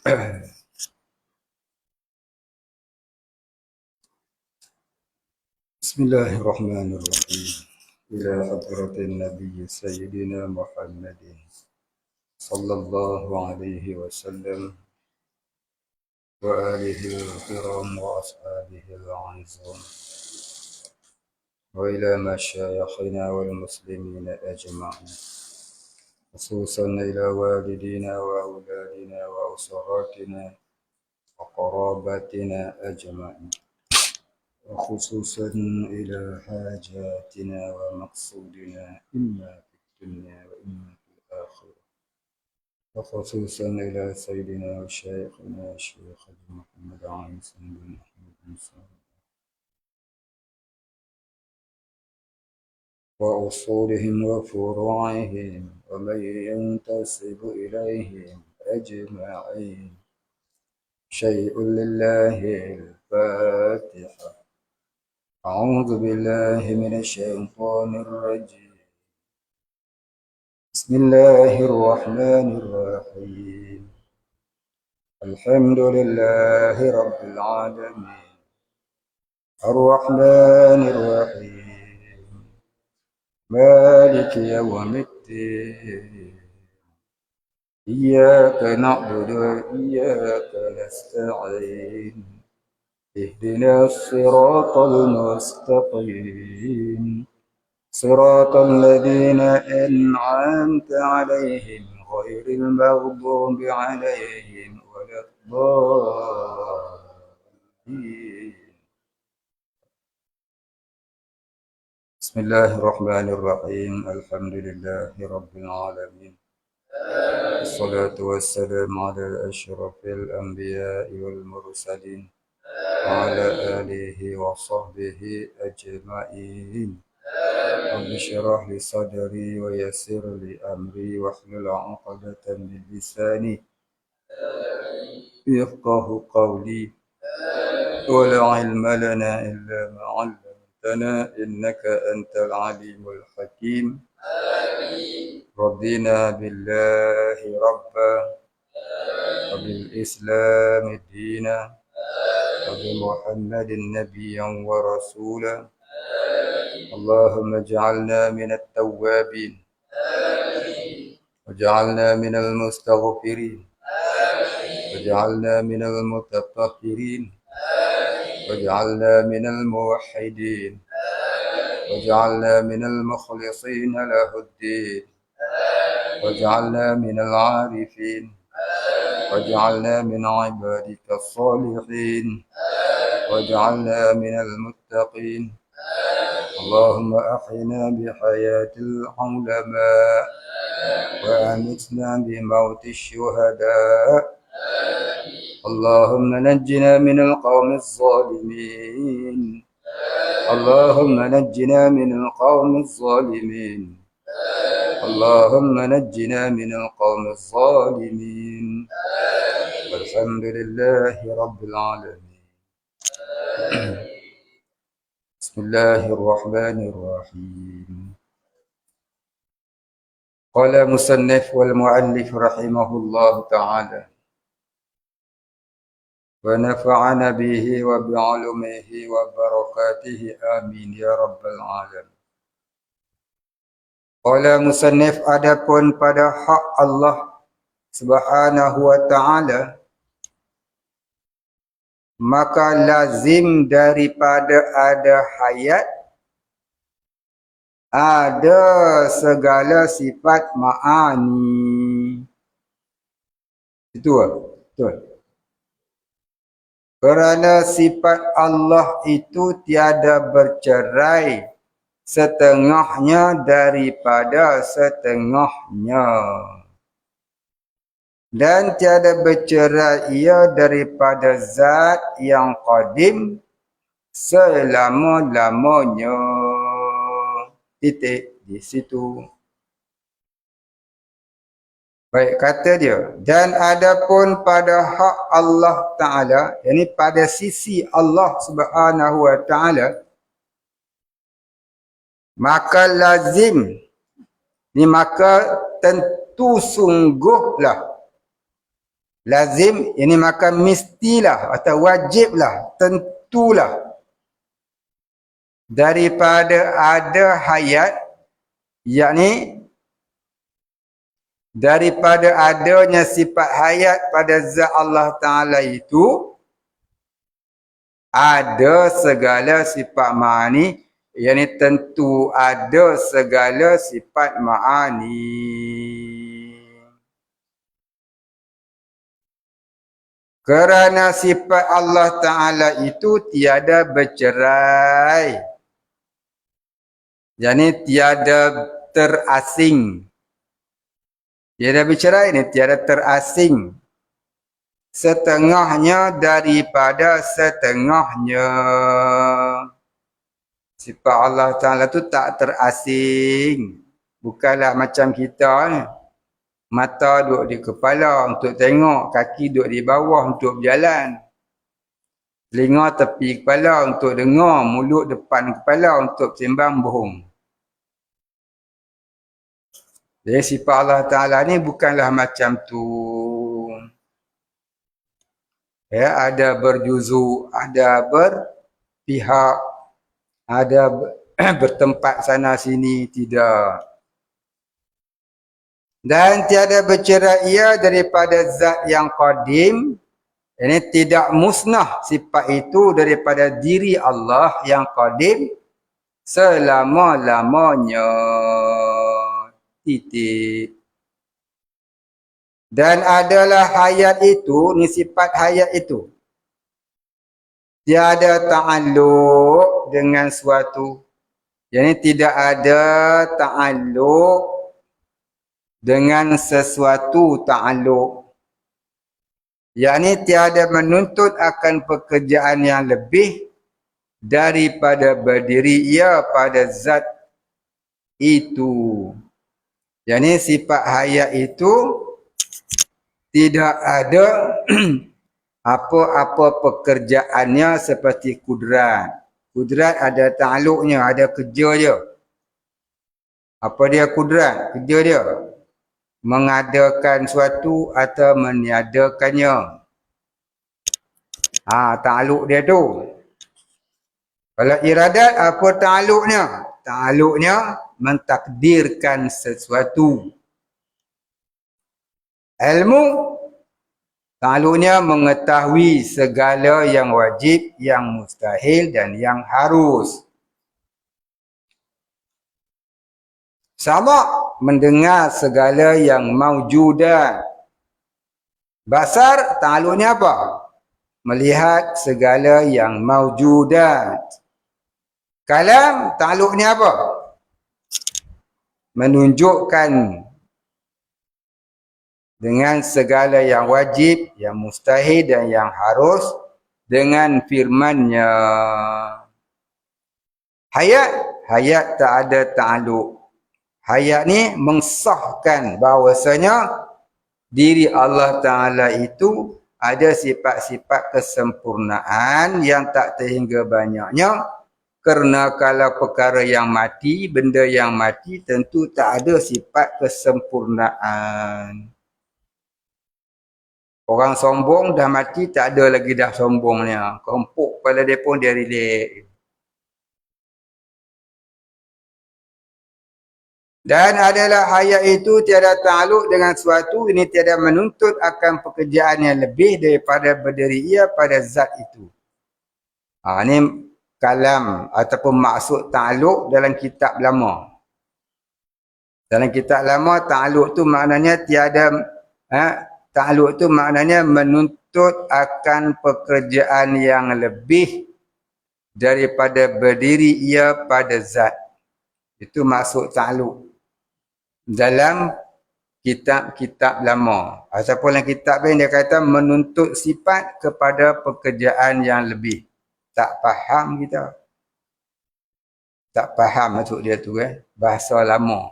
بسم الله الرحمن الرحيم. إلى حضرة النبي سيدنا محمد صلى الله عليه وسلم وآله الكرام وأصحابه العظام، وإلى مشايخنا والمسلمين أجمعين، خصوصا إلى والدينا وأولادنا وأسراتنا وقراباتنا أجمعين، وخصوصا إلى حاجاتنا ومقصودنا إما في الدنيا وإما في الآخرة، وخصوصا إلى سيدنا وشيخنا الشيخ محمد عيسى بن أحمد بن صالح وأصولهم وفروعهم ومن ينتسب إليهم أجمعين. شيء لله الفاتحة. أعوذ بالله من الشيطان الرجيم. بسم الله الرحمن الرحيم. الحمد لله رب العالمين الرحمن الرحيم مالك يوم الدين. إياك نعبد وإياك نستعين. اهدنا الصراط المستقيم صراط الذين أنعمت عليهم غير المغضوب عليهم ولا الضالين. بسم الله الرحمن الرحيم. الحمد لله رب العالمين، الصلاة والسلام على أشرف الأنبياء والمرسلين وعلى آله وصحبه أجمعين. رب اشرح لي صدري ويسر لي أمري واحلل عقدة من لساني يفقه قولي. ولا علم لنا إلا ما علمتنا إنك أنت العليم الحكيم. رضينا بالله ربا وبالإسلام دينا وبمحمد نبيا ورسولا. اللهم اجعلنا من التوابين واجعلنا من المستغفرين واجعلنا من المتطهرين واجعلنا من الموحدين واجعلنا من المخلصين له الدين واجعلنا من العارفين واجعلنا من عبادك الصالحين واجعلنا من المتقين. اللهم أحينا بحياة العلماء وأمتنا بموت الشهداء. اللهم نجنا من القوم الظالمين. اللهم نجنا من القوم الظالمين. اللهم نجنا من القوم الظالمين. والحمد لله رب العالمين. بسم الله الرحمن الرحيم. قال المصنف والمؤلف رحمه الله تعالى ونفعنا به وبعلومه وبركاته آمين يا رب العالمين. Qala musannif, adapun pada hak Allah Subhanahu wa ta'ala, maka lazim daripada ada hayat, ada segala sifat ma'ani. Itu betul. Kerana sifat Allah itu tiada bercerai setengahnya daripada setengahnya, dan tiada bercerai ia daripada zat yang qadim selama-lamanya. Titik di situ. Baik, kata dia, dan adapun pada hak Allah Ta'ala, yakni pada sisi Allah Subhanahu wa Ta'ala, maka lazim ni, maka tentu sungguhlah Lazim, ini maka mestilah atau wajiblah, tentulah. Daripada ada hayat, yakni daripada adanya sifat hayat pada zat Allah Ta'ala itu, ada segala sifat ma'ani, yakni tentu ada segala sifat ma'ani. Kerana sifat Allah Ta'ala itu tiada bercerai. Yani tiada terasing. Tiada bercerai ni, tiada terasing. Setengahnya daripada setengahnya. Sifat Allah Ta'ala tu tak terasing. Bukanlah macam kita ni. Mata duduk di kepala untuk tengok, kaki duduk di bawah untuk berjalan. Telinga tepi kepala untuk dengar, mulut depan kepala untuk sembang bohong. Jadi sifat Allah Ta'ala ni bukanlah macam tu. Ya, ada berjuzu, ada berpihak, ada bertempat sana sini, tidak. Dan tiada bercerai ia daripada zat yang qadim. Ini tidak musnah sifat itu daripada diri Allah yang qadim selama-lamanya. Titik. Dan adalah hayat itu, ni sifat hayat itu. Tiada ta'alluq dengan suatu. Jadi tidak ada ta'alluq dengan sesuatu ta'alluq. Yakni tiada menuntut akan pekerjaan yang lebih daripada berdiri ia pada zat itu. Yakni sifat hayat itu tidak ada apa-apa pekerjaannya seperti kudrat. Kudrat ada ta'alluqnya, ada kerja dia. Apa dia kudrat? Kerja dia mengadakan suatu atau meniadakannya. Ta'alluq dia tu. Kalau iradat, apa ta'alluqnya? Ta'alluqnya mentakdirkan sesuatu. Ilmu, ta'alluqnya mengetahui segala yang wajib, yang mustahil dan yang harus. Sama' mendengar segala yang maujudat. Basar, ta'alluqnya apa? Melihat segala yang maujudat. Kalam, ta'alluqnya apa? Menunjukkan dengan segala yang wajib, yang mustahil dan yang harus dengan firman-Nya. Hayat, hayat tak ada ta'alluq. Hayat ni mensahkan bahawasanya diri Allah Ta'ala itu ada sifat-sifat kesempurnaan yang tak terhingga banyaknya. Kerana kalau perkara yang mati, benda yang mati tentu tak ada sifat kesempurnaan. Orang sombong dah mati, tak ada lagi dah sombongnya. Kempuk kepala dia pun dia relate. Dan adalah hayat itu tiada ta'alluq dengan suatu, ini tiada menuntut akan pekerjaan yang lebih daripada berdiri ia pada zat itu. Ini kalam ataupun maksud ta'alluq dalam kitab lama. Dalam kitab lama, ta'alluq tu maknanya tiada, ta'alluq tu maknanya menuntut akan pekerjaan yang lebih daripada berdiri ia pada zat. Itu maksud ta'alluq dalam kitab-kitab lama. Ataupun dalam kitab ni dia kata menuntut sifat kepada pekerjaan yang lebih. Tak faham kita. Tak faham maksud dia tu bahasa lama.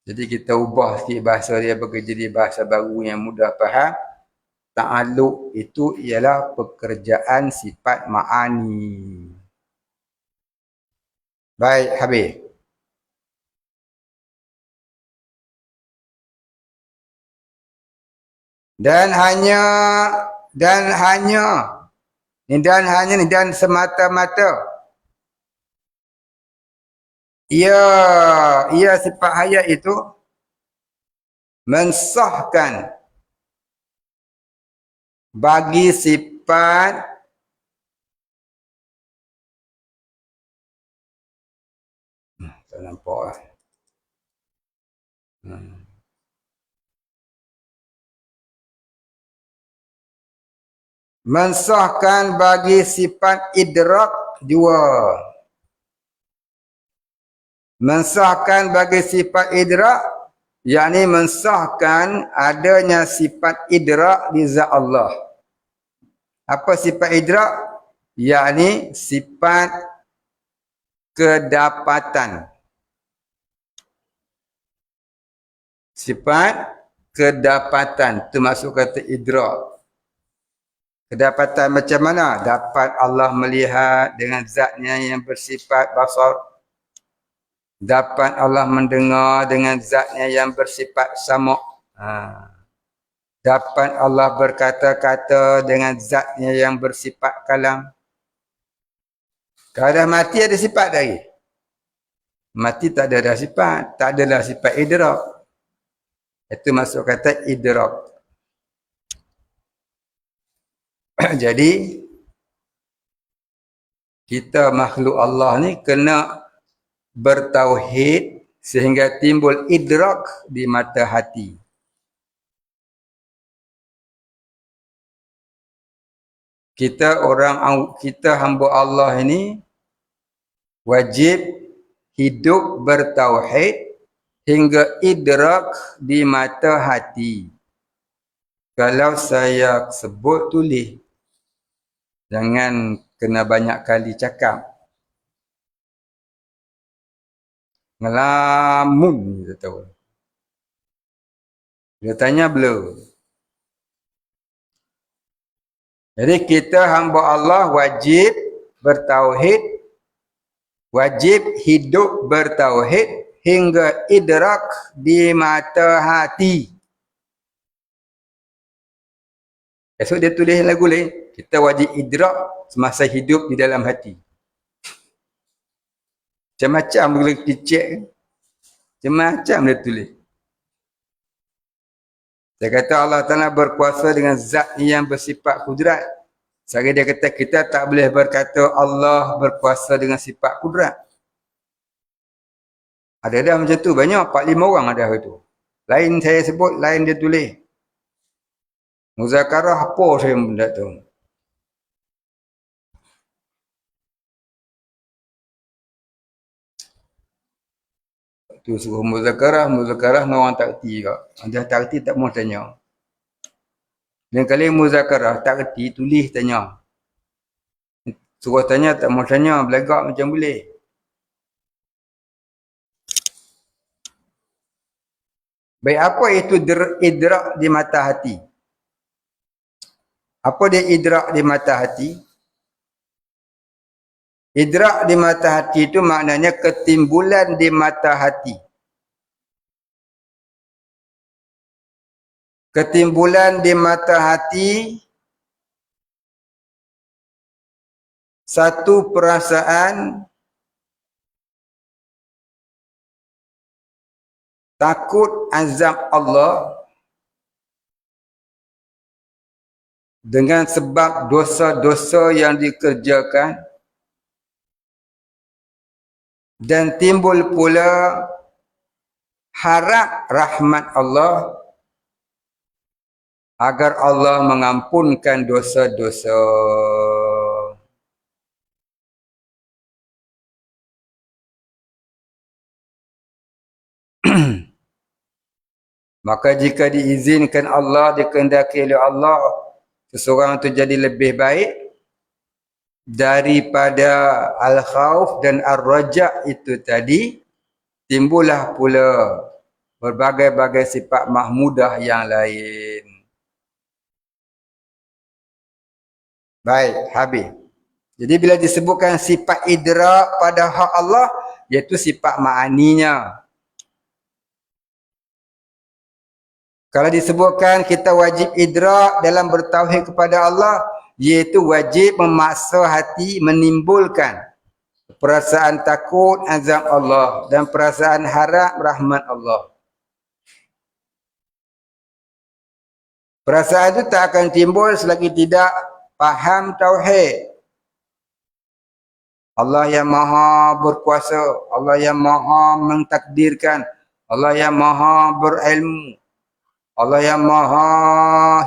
Jadi kita ubah sikit bahasa dia bagi jadi bahasa baru yang mudah faham. Ta'alluq itu ialah pekerjaan sifat ma'ani. Baik, habis. Dan hanya dan hanya ni dan semata-mata ia sifat hayat itu mensahkan bagi sifat tak nampak lah. Mensahkan bagi sifat idrak dua. Mensahkan bagi sifat idrak, yakni mensahkan adanya sifat idrak di zat Allah. Apa sifat idrak? Yakni sifat kedapatan. Sifat kedapatan, itu maksud kata idrak. Kedapatan macam mana? Dapat Allah melihat dengan zatnya yang bersifat basar. Dapat Allah mendengar dengan zatnya yang bersifat sama'. Dapat Allah berkata-kata dengan zatnya yang bersifat kalam. Kalau dah mati ada sifat lagi. Mati tak ada dah sifat. Tak adalah sifat idrak. Itu maksud kata idrak. Jadi, kita makhluk Allah ni kena bertauhid sehingga timbul idrak di mata hati. Kita hamba Allah ini wajib hidup bertauhid hingga idrak di mata hati. Kalau saya sebut tulis, jangan kena banyak kali cakap. Ngelamun, kita tahu. Dia tanya belum. Jadi kita hamba Allah wajib bertauhid, wajib hidup bertauhid hingga idrak di mata hati. Esok dia tulis lagu lain, kita wajib idrak semasa hidup di dalam hati. Macam-macam boleh kecek. Macam-macam dia tulis. Dia kata Allah Ta'ala berkuasa dengan zat yang bersifat kudrat. Sehari dia kata kita tak boleh berkata Allah berkuasa dengan sifat kudrat. Ada dah macam tu. Banyak, 4-5 orang ada itu. Lain saya sebut, lain dia tulis. Muzakarah apa saya benda tu. Tu suruh muzakarah dengan orang tak reti juga. Dia tak reti tak mahu tanya. Dan kali muzakarah tak reti, tulis tanya. Suruh tanya tak mahu tanya, belagak macam boleh. Baik, apa itu idrak di mata hati? Apa dia idrak di mata hati? Idrak di mata hati itu maknanya ketimbulan di mata hati. Ketimbulan di mata hati satu perasaan takut azab Allah dengan sebab dosa-dosa yang dikerjakan, dan timbul pula harap rahmat Allah agar Allah mengampunkan dosa-dosa. Maka jika diizinkan Allah, dikehendaki oleh Allah, seseorang itu jadi lebih baik daripada al-khauf dan ar-raja itu tadi, timbullah pula berbagai-bagai sifat mahmudah yang lain. Baik, habis. Jadi bila disebutkan sifat idrak pada hak Allah, iaitu sifat ma'aninya. Kalau disebutkan kita wajib idrak dalam bertauhid kepada Allah, iaitu wajib memaksa hati menimbulkan perasaan takut azab Allah dan perasaan harap rahmat Allah. Perasaan itu tak akan timbul selagi tidak faham tauhid. Allah yang maha berkuasa, Allah yang maha mentakdirkan, Allah yang maha berilmu, Allah yang maha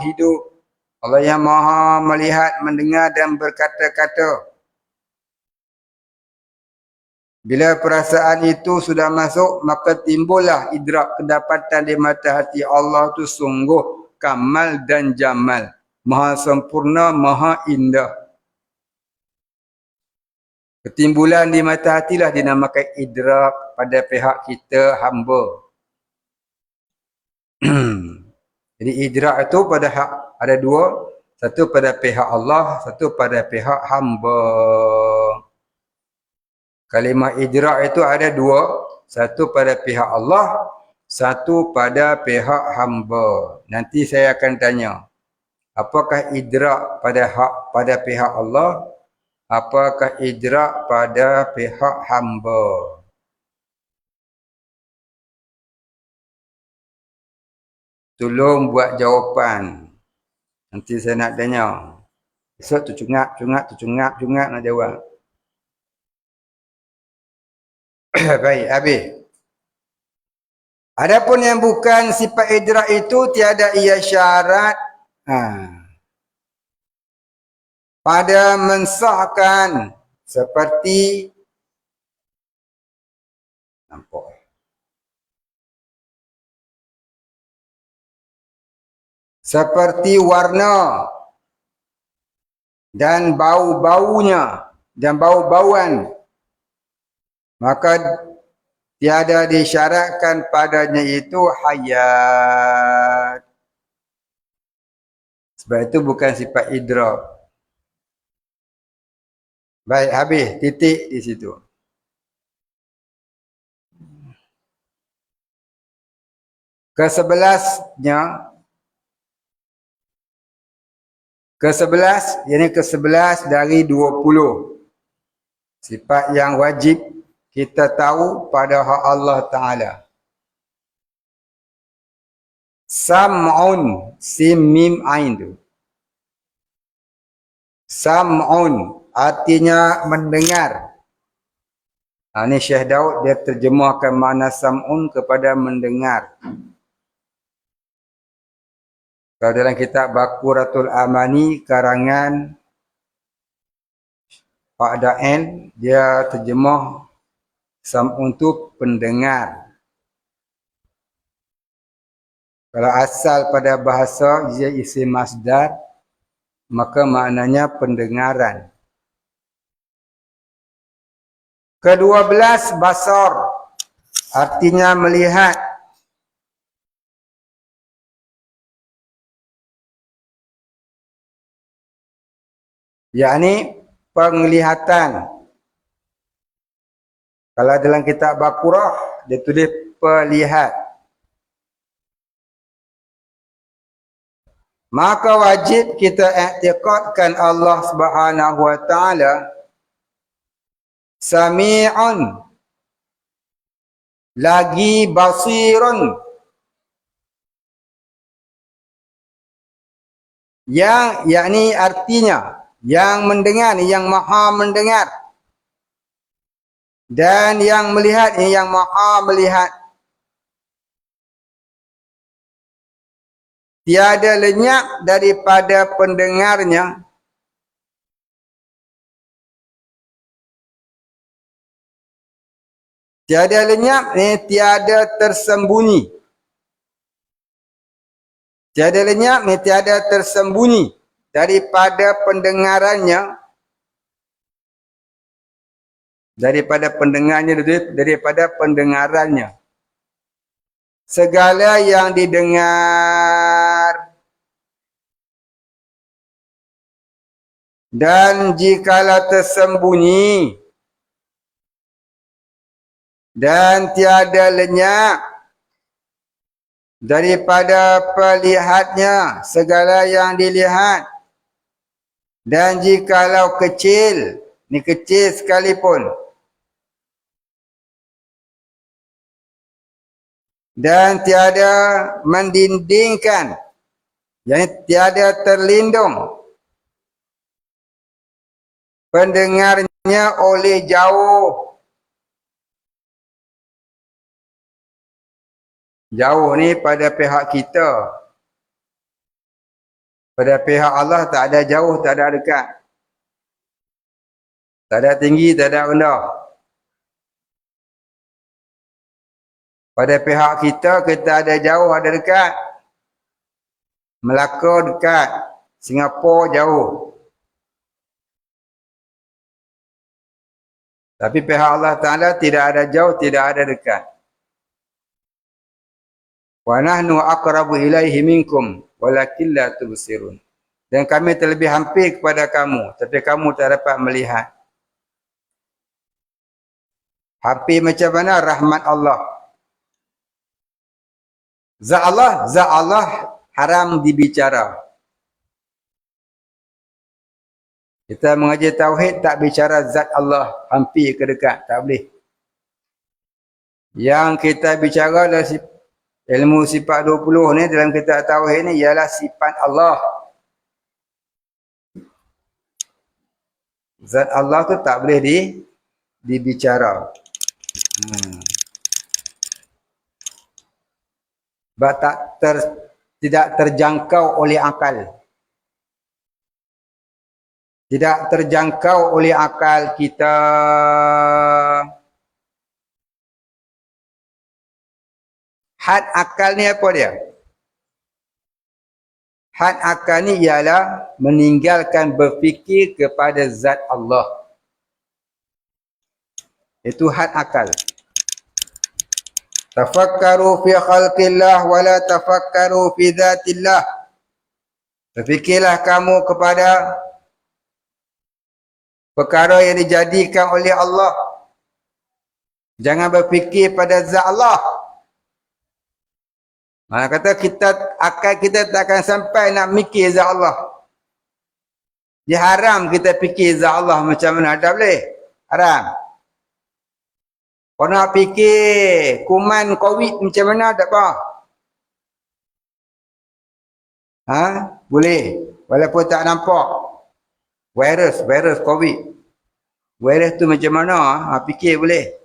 hidup, Allah yang maha melihat, mendengar dan berkata-kata. Bila perasaan itu sudah masuk, maka timbullah idrak kedapatan di mata hati Allah itu sungguh kamal dan jamal. Maha sempurna, maha indah. Ketimbulan di mata hatilah dinamakan idrak pada pihak kita hamba. Jadi idrak itu pada hak ada dua. Satu pada pihak Allah, satu pada pihak hamba. Kalimah idrak itu ada dua. Satu pada pihak Allah, satu pada pihak hamba. Nanti saya akan tanya, apakah idrak pada pihak Allah? Apakah idrak pada pihak hamba? Tolong buat jawapan. Nanti saya nak tanya. Esok tercungap nak jawab. Baik, habis. Adapun yang bukan sifat idrak itu tiada ia syarat pada mensahkan seperti nampak. Seperti warna dan bau-baunya dan bau-bauan. Maka tiada disyaratkan padanya itu hayat. Sebab itu bukan sifat idrak. Baik, habis. Titik di situ. Ke-11, ini ke-11 dari 20. Sifat yang wajib kita tahu pada hak Allah Ta'ala. Sam'un, sim mim ain tu. Sam'un artinya mendengar. Ini Syekh Daud dia terjemahkan makna sam'un kepada mendengar. Kalau dalam kitab Baquratul Amani karangan Pak Da'en, dia terjemah sam'un tu pendengar. Kalau asal pada bahasa dia isim masdar, maka maknanya pendengaran. Ke-12 basar, artinya melihat. Yakni penglihatan. Kalau dalam kitab Baqarah dia tulis pelihat. Maka wajib kita i'tiqadkan Allah Subhanahu wa taala Sami'un lagi basirun, yang yakni artinya yang mendengar, yang maha mendengar, dan yang melihat, yang maha melihat. Tiada lenyap daripada pendengarnya tiada lenyap, tiada tersembunyi. Tiada lenyap, tiada tersembunyi daripada pendengarannya. Daripada pendengarannya. Segala yang didengar. Dan jikalau tersembunyi dan tiada lenyap daripada pelihatnya segala yang dilihat. Dan jikalau kecil, ni kecil sekalipun, dan tiada mendindingkan, yakni tiada terlindung pendengarnya oleh jauh. Jauh ni pada pihak kita. Pada pihak Allah tak ada jauh, tak ada dekat. Tak ada tinggi, tak ada rendah. Pada pihak kita, kita ada jauh, ada dekat. Melaka dekat. Singapura jauh. Tapi pihak Allah Ta'ala tidak ada jauh, tidak ada dekat. Wa nahnu aqrabu ilaihi minkum walakin la tubsirun. Dan kami terlebih hampir kepada kamu, tapi kamu tak dapat melihat. Hampir macam mana rahmat Allah? Zat Allah haram dibicara. Kita mengaji tauhid tak bicara zat Allah, hampir ke dekat, tak boleh. Yang kita bicara adalah ilmu sifat 20 ni dalam kitab tauhid ni ialah sifat Allah. Zat Allah tu tak boleh dibicara. Sebab tidak terjangkau oleh akal. Tidak terjangkau oleh akal kita. Had akal ni apa dia? Had akal ni ialah meninggalkan berfikir kepada zat Allah. Itu had akal. Tafakkaru fi khalqillah wa la tafakkaru fi dhatillah. Berfikirlah kamu kepada perkara yang dijadikan oleh Allah. Jangan berfikir pada zat Allah. Mana kata akal kita tak akan sampai nak mikir zat Allah. Dia haram kita fikir zat Allah macam mana. Tak boleh. Haram. Kau nak fikir kuman COVID macam mana tak apa. Boleh. Walaupun tak nampak. Virus COVID. Virus tu macam mana? Fikir boleh.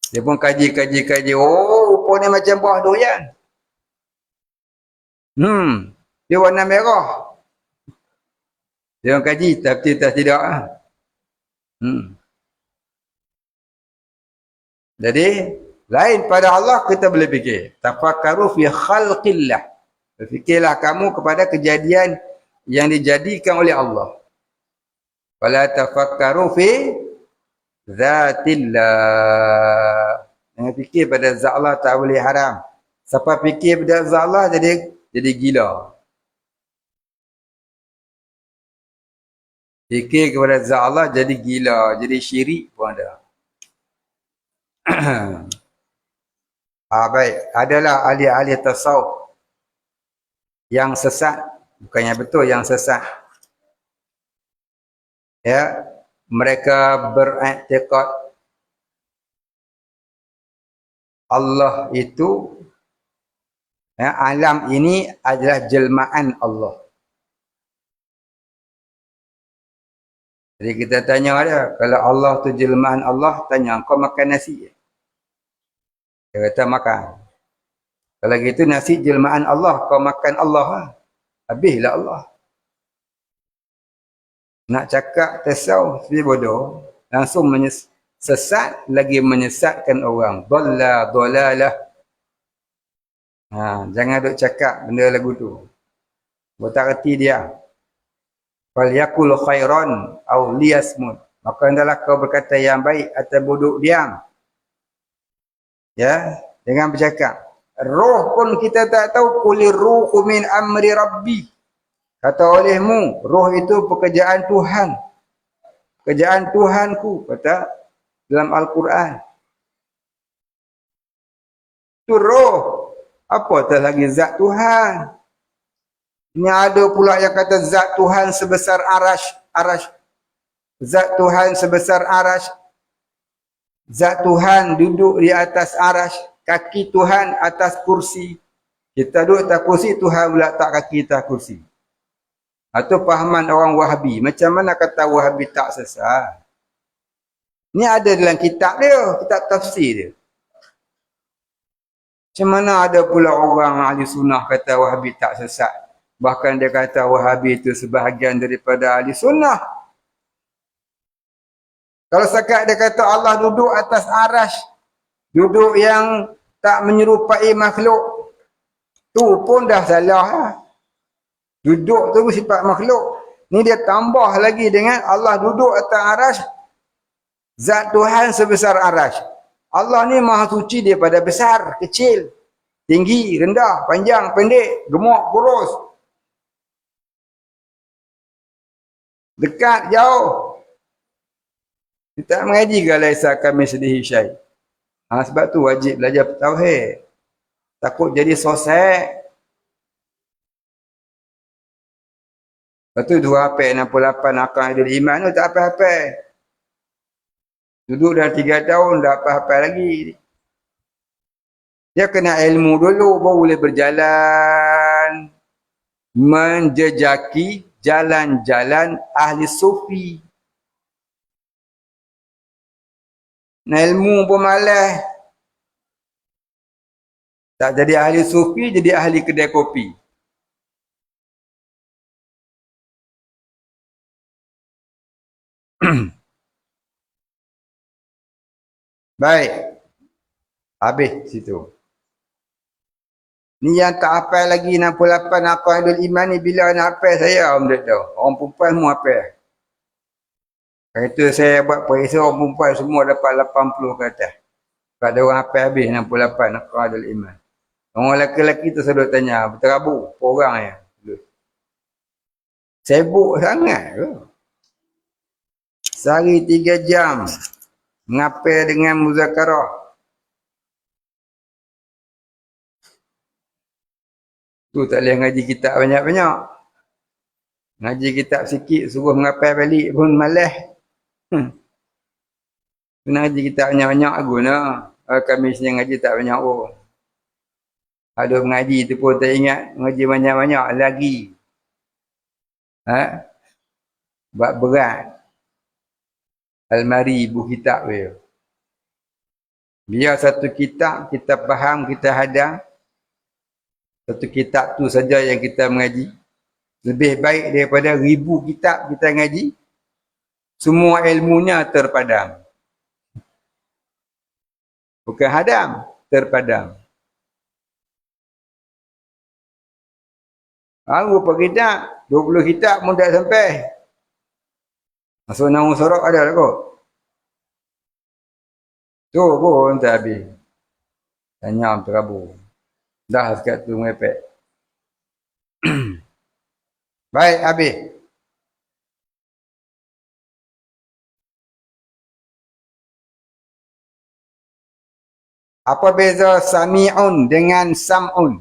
Dia pun kaji. Oh, rupanya macam buah durian. Dia warna merah. Dia orang kaji, tapi tidak. Jadi, lain pada Allah kita boleh fikir. Tafakkaru fi khalqillah. Berfikirlah kamu kepada kejadian yang dijadikan oleh Allah. Wala tafakkaru fi zatillah. Jangan fikir pada zat Allah tak boleh haram. Siapa fikir pada zat Allah jadi gila. Fikir kepada zat Allah jadi gila, jadi syirik pun ada. Baik, adalah ahli-ahli tasawuf yang sesat, bukannya betul, yang sesat. Ya, mereka beriktikad Allah itu, ya, alam ini adalah jelmaan Allah. Jadi kita tanya dia, kalau Allah tu jelmaan Allah, tanya, kau makan nasi? Dia kata makan. Kalau gitu nasi jelmaan Allah, kau makan Allah. Habislah Allah. Nak cakap tasawuf seperti bodoh, langsung sesat, lagi menyesatkan orang. Dolalah. Jangan duk cakap benda lagu tu. Buat tak reti dia. Fal yakul khairan aw liyasmut. Maka hendaklah kau berkata yang baik atau duduk diam. Ya, jangan bercakap. Roh pun kita tak tahu. Qulir ruhu min amri rabbi. Kata olehmu, roh itu pekerjaan Tuhan. Pekerjaan Tuhanku, kata dalam Al-Quran. Itu roh. Apatah lagi zat Tuhan. Ini ada pula yang kata zat Tuhan sebesar arash. Zat Tuhan sebesar arash. Zat Tuhan duduk di atas arash. Kaki Tuhan atas kursi. Kita duduk atas kursi, Tuhan pula tak kaki atas kursi. Atau pahaman orang Wahabi. Macam mana kata Wahabi tak sesat? Ini ada dalam kitab dia, kitab tafsir dia. Macam mana ada pula orang ahli sunnah kata Wahabi tak sesat? Bahkan dia kata Wahabi itu sebahagian daripada ahli sunnah. Kalau sekat dia kata Allah duduk atas arash, duduk yang tak menyerupai makhluk, tu pun dah salah lah. Duduk tu sifat makhluk. Ni dia tambah lagi dengan Allah duduk atas arash, zat Tuhan sebesar arash. Allah ni maha suci daripada besar, kecil, tinggi, rendah, panjang, pendek, gemuk, kurus, dekat, jauh. Kita mengaji ke laisa kami sedih syai. Sebab tu wajib belajar tauhid. Takut jadi sosek. Lepas tu 268 akal ada iman tu tak apa-apa. Duduk dah 3 tahun dah apa-apa lagi. Dia kena ilmu dulu baru boleh berjalan. Menjejaki jalan-jalan ahli sufi. Ilmu pun malas. Tak jadi ahli sufi, jadi ahli kedai kopi. Baik. Habis situ. Ni yang tak hafal lagi 68 aqaidul iman ni bila nak hafal saya om tahu. Orang perempuan semua hafal. Kata saya buat periksa orang perempuan semua dapat 80 ke atas. Kalau ada orang hafal habis 68 aqaidul iman. Orang lelaki-lelaki tu selalu tanya, berterabur, berapa orang ya? Sibuk sangat ke? Sehari 3 jam ngapel dengan muzakarah. Tu tak boleh ngaji kitab banyak-banyak. Ngaji kitab sikit, suruh ngapel balik pun malas. Ngaji kitab banyak-banyak guna. Kami sini ngaji tak banyak pun. Ada mengaji tu pun tak ingat. Ngaji banyak-banyak lagi. Buat berat. Almari ibu kitab dia. Biar satu kitab, kita faham, kita hadam. Satu kitab tu saja yang kita mengaji. Lebih baik daripada 1000 kitab kita ngaji. Semua ilmunya terpadam. Bukan hadam, terpadam. Berapa kitab? 20 kitab pun tak sampai. Masuk nama sorok ada lah kot. Tu pun tak habis. Tanya terabur. Dah sekat tu mengepek. Baik, habis. Apa beza sami'un dengan sam'un?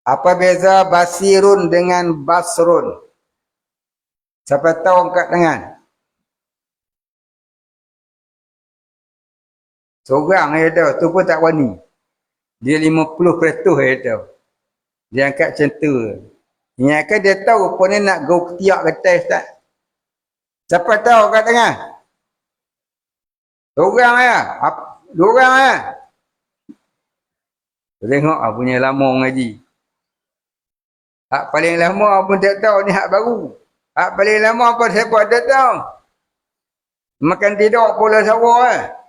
Apa beza basirun dengan basrun? Siapa tahu angkat tangan? Seorang dia tahu, tu pun tak wani. Dia 50% dia tahu. Dia angkat macam tu. Ingatkan dia tahu pun dia nak go ketiak ke test tak? Siapa tahu angkat tangan? Seorang ya? Dua orang ya? Tengok punya lama ngaji. Hak paling lama pun tak tahu ni hak baru. Hak paling lama pun siapa tak tahu. Makan tidur pula sawah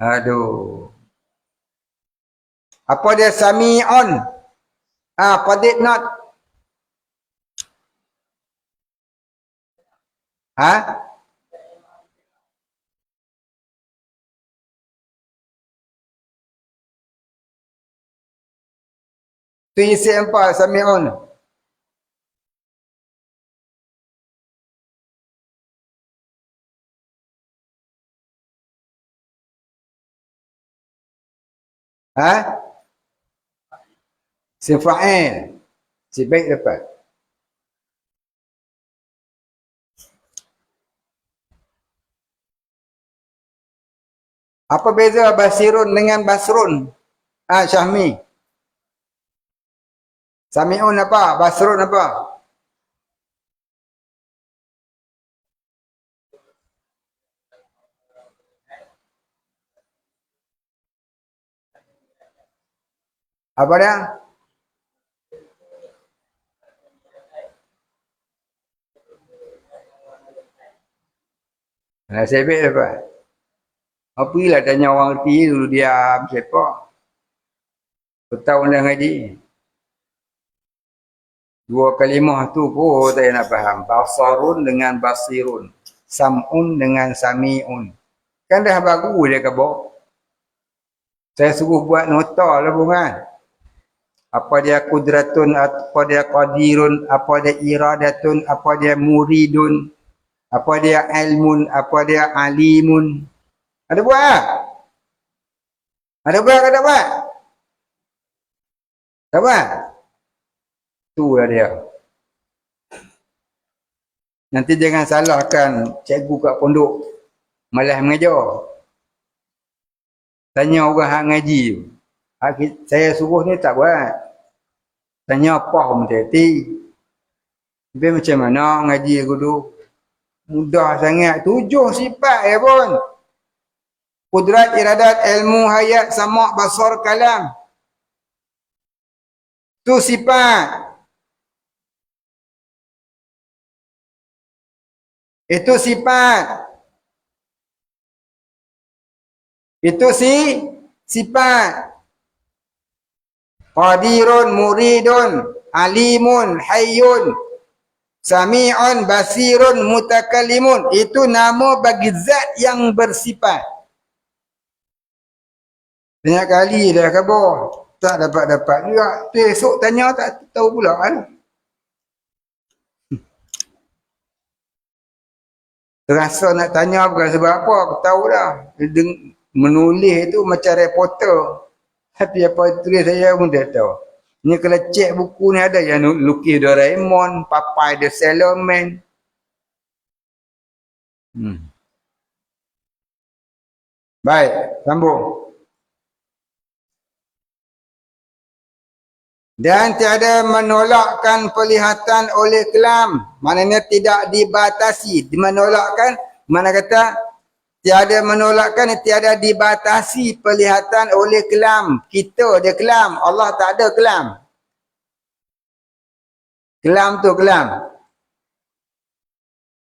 Aduh. Apa dia sami'un? Qadir not. Tu isi apa sami'un? Ha? Si fa'il. Si baik dapat. Apa beza basirun dengan basrun? Ah, Syahmi. Sami'un apa? Basrun apa? Apa dia? Nah, saya baik dapat. Apa lah tanya orang reti dulu diam siapa? Bertahun dah ngaji. Dua kalimah tu pun saya nak faham. Basarun dengan basirun. Sam'un dengan sami'un. Kan dah baru dia khabar. Saya suruh buat nota lah pun kan. Apa dia kudratun, apa dia qadirun, apa dia iradatun, apa dia muridun, apa dia ilmun, apa dia alimun. Ada buat tak? Ada buat ke tak buat? Tak buat? Tu lah dia. Nanti jangan salahkan cikgu kat pondok malas mengajar. Tanya orang hak ngaji tu. Saya suruh ni tak buat. Tanya apa pun hati. Tapi macam mana ngaji aku tu? Mudah sangat. 7 sifat ya pun. Kudrat, iradat, ilmu, hayat, sama' basar, kalam. Tu sifat. Itu sifat. Itu sifat. Qadirun, muridun, alimun, hayyun, sami'un, basirun, mutakallimun. Itu nama bagi zat yang bersifat. Banyak kali dah khabar. Tak dapat-dapat juga. Tu esok tanya tak tahu pula kan. Terasa nak tanya bukan sebab apa. Aku tahu dah. Menulis itu macam reporter. Tapi apa tulis saya pun tak tahu. Ni kalau cek buku ni ada yang lukis Doraemon, Popeye the Sailor Man. Baik, sambung. Dan tiada menolakkan pelihatan oleh kelam. Maknanya tidak dibatasi. Menolakkan, mana kata tiada menolakkan, tiada dibatasi pelihatan oleh kelam. Kita ada kelam, Allah tak ada kelam. Kelam tu kelam.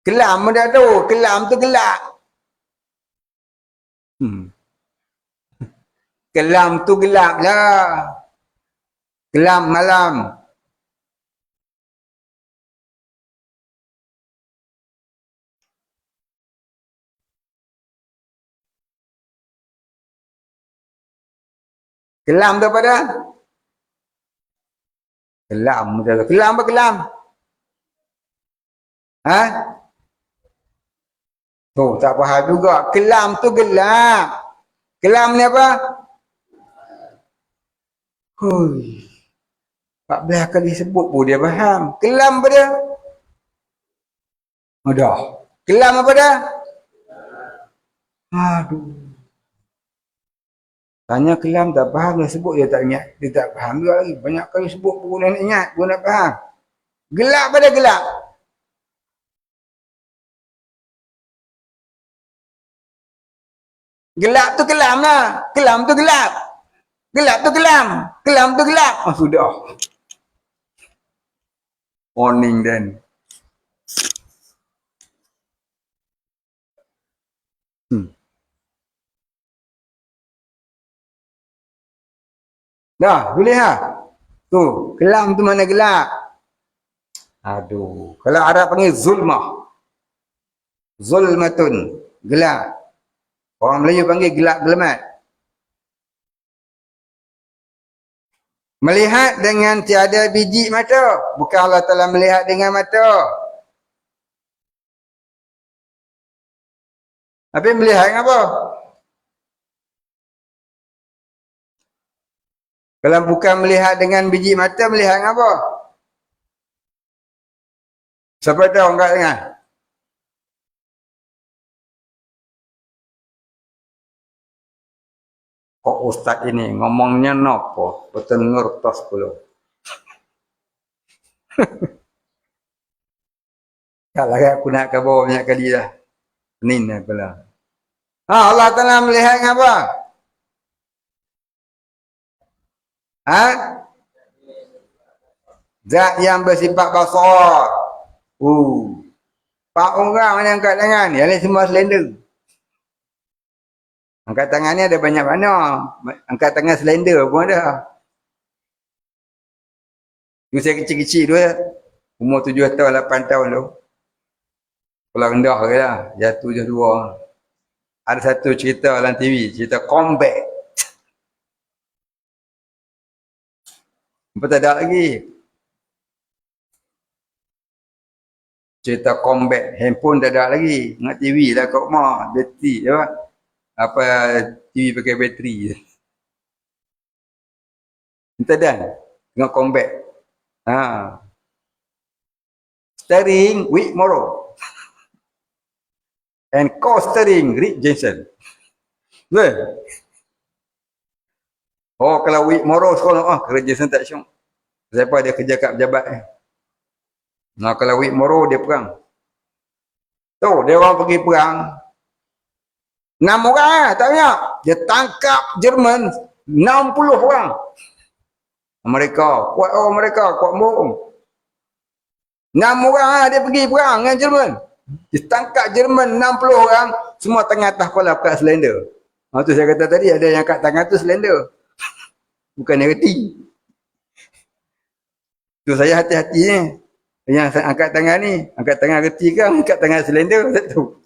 Kelam dah tu, kelam tu gelap. Kelam tu gelap lah. Kelam malam. Kelam tu apa dah? Kelam tu. Kelam apa kelam? Ha? Tu tak faham juga. Kelam tu gelap. Kelam ni apa? Hui. 14 kali sebut pun dia faham. Kelam apa dia? Dah. Kelam apa dah? Aduh. Tanya kelam tak faham dia sebut dia tak ingat. Dia tak faham juga lagi. Banyak kali sebut pun nak ingat. Pun nak faham. Gelap pada gelap. Gelap tu kelam lah. Kelam tu gelap. Gelap tu kelam. Kelam tu gelap. Oh, sudah. Warning then. Dah, boleh ha? Tu, kelam tu mana gelap? Aduh, kalau Arab panggil zulmah. Zulmatun, gelap. Orang Melayu panggil gelap gelamat. Melihat dengan tiada biji mata. Bukan Allah Ta'ala melihat dengan mata. Tapi melihat dengan apa? Kalau bukan melihat dengan biji mata, melihat dengan apa? Siapa tahu angkat tangan? Kok ustaz ini ngomongnya nopo? Betul ngertos pula. Kalau aku nak ke bawah banyak kali dah. Pening dah pula. Allah Ta'ala melihat dengan apa? Zat yang bersifat basar. Pak orang mana angkat tangan? Yang lain semua slender. Angkat tangan ni ada banyak mana. Angkat tangan slender pun ada. Tu saya kecil-kecil tu ya. Umur 7 tahun, 8 tahun tu. Pulau rendah ke lah. Jatuh je dua. Ada satu cerita dalam TV. Cerita Combat. Apa tak ada lagi? Cerita Combat. Handphone tak ada lagi. Ingat TV lah kat rumah. Bateri. Apa TV pakai bateri je. Entah dah. Tengok Combat. Starring Wick Morrow. And co-starring Rick Jensen. Betul? Oh, kalau Wick Morrow sekolah, Rick Jensen tak syok. Siapa dia kerja kat pejabat ni. Nah, kalau Wick Morrow dia perang. Tu, dia orang pergi perang. 6 orang tak banyak. Dia tangkap Jerman 60 orang. Amerika, kuat mereka, kuat bohong. 6 orang dia pergi perang dengan Jerman. Dia tangkap Jerman 60 orang, semua tengah atas kepala kat selender. Tu saya kata tadi, ada yang kat tangan tu selender. Bukan yang reti. Tu saya hati-hati ni. Yang angkat tangan ni, angkat tangan reti ke, angkat tangan selender, tak tahu.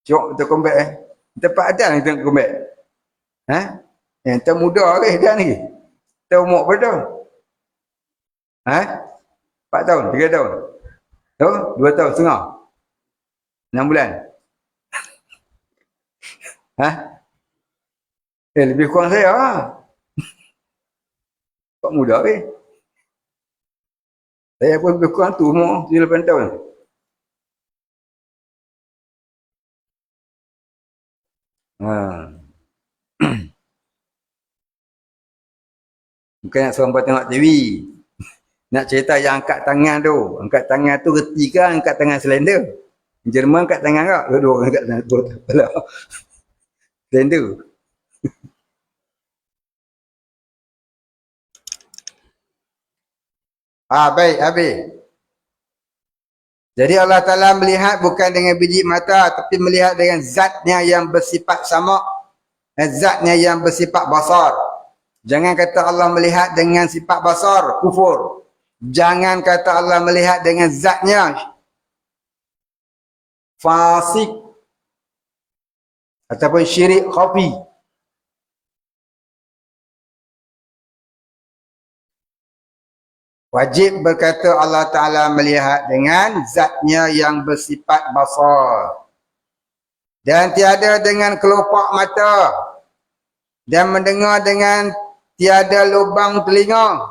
Cok betul combat Tempat ada ni tengok combat. Yang termuda ke dah ni. Tahu umur berapa tahun? 4 tahun, 3 tahun. Tu 2 tahun setengah. 6 bulan. Lebih kurang saya Kok muda ke? Saya pun lebih kurang tu umur 7-8 tahun. Bukan nak suruh tengok TV. Nak cerita yang angkat tangan tu. Angkat tangan tu reti ke angkat tangan selender? Jerman angkat tangan ke? Dua-dua angkat tangan tu. Selender. Baik, habis. Jadi Allah Ta'ala melihat bukan dengan biji mata, tapi melihat dengan zatnya yang bersifat sama. Zatnya yang bersifat basar. Jangan kata Allah melihat dengan sifat basar, kufur. Jangan kata Allah melihat dengan zatnya, fasik. Ataupun syirik khafi. Wajib berkata Allah Ta'ala melihat dengan zatnya yang bersifat basar. Dan tiada dengan kelopak mata. Dan mendengar dengan tiada lubang telinga.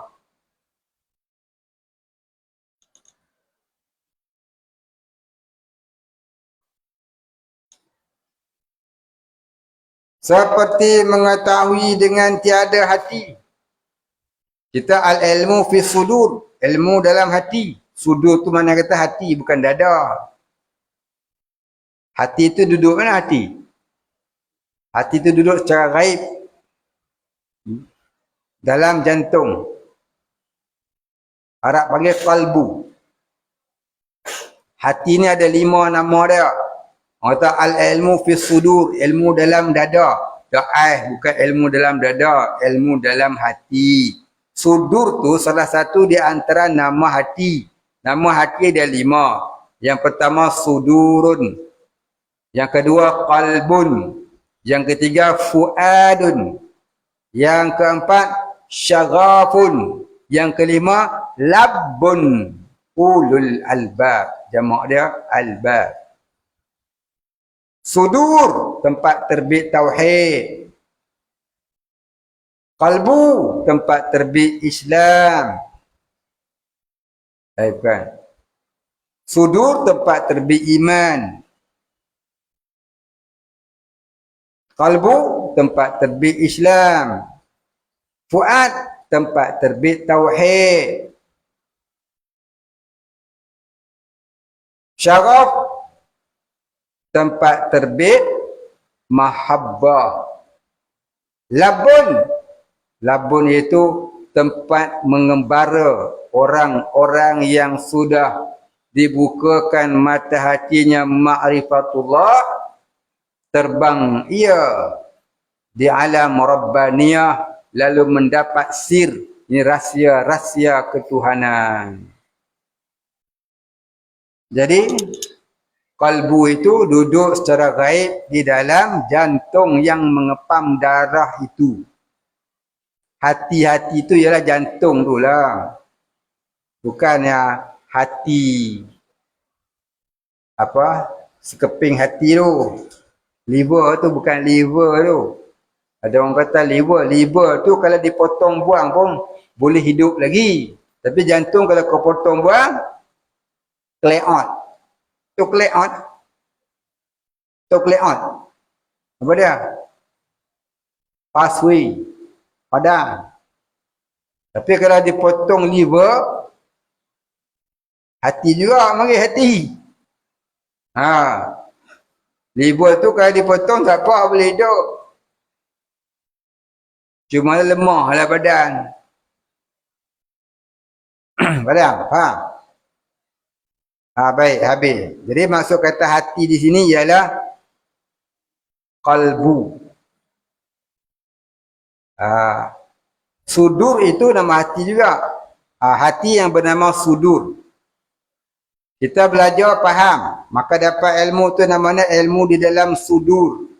Seperti mengetahui dengan tiada hati. Kita al-ilmu fi sudur. Ilmu dalam hati. Sudur tu mana kata hati, bukan dada. Hati tu duduk mana hati? Hati tu duduk secara gaib. Dalam jantung. Arab panggil qalbu. Hati ni ada 5 nama dia. Orang kata al-ilmu fi sudur. Ilmu dalam dada. Bukan ilmu dalam dada. Ilmu dalam hati. Sudur tu salah satu di antara nama hati. Nama hati ada 5. Yang pertama sudurun. Yang kedua qalbun. Yang ketiga fuadun. Yang keempat syaghafun. Yang kelima labbun. Ulul albab. Jamak dia albab. Sudur, tempat terbit tauhid. Qalbu, tempat terbit Islam. Bukan. Sudur, tempat terbit iman. Qalbu, tempat terbit Islam. Fuad, tempat terbit tauhid. Syaraf, tempat terbit mahabbah. Labun, labun itu tempat mengembara orang-orang yang sudah dibukakan mata hatinya ma'rifatullah, terbang ia di alam rabbaniyah, lalu mendapat sir, ini rahsia-rahsia ketuhanan. Jadi kalbu itu duduk secara gaib di dalam jantung yang mengepam darah itu. Hati-hati itu ialah jantung tu lah. Bukannya hati apa sekeping hati tu. Liver tu bukan liver tu. Ada orang kata liver tu kalau dipotong buang pun boleh hidup lagi. Tapi jantung kalau kau potong buang, clear out. Tu clear out. Tu clear out. Apa dia? Pathway. Padam. Tapi kalau dipotong liver, hati juga mari hati. Liver tu kalau dipotong tak apa boleh hidup. Cuma lemah lah badan. Padam? Faham? Baik, habis. Jadi maksud kata hati di sini ialah qalbu. Sudur itu nama hati juga. Hati yang bernama sudur. Kita belajar faham, maka dapat ilmu tu namanya ilmu di dalam sudur.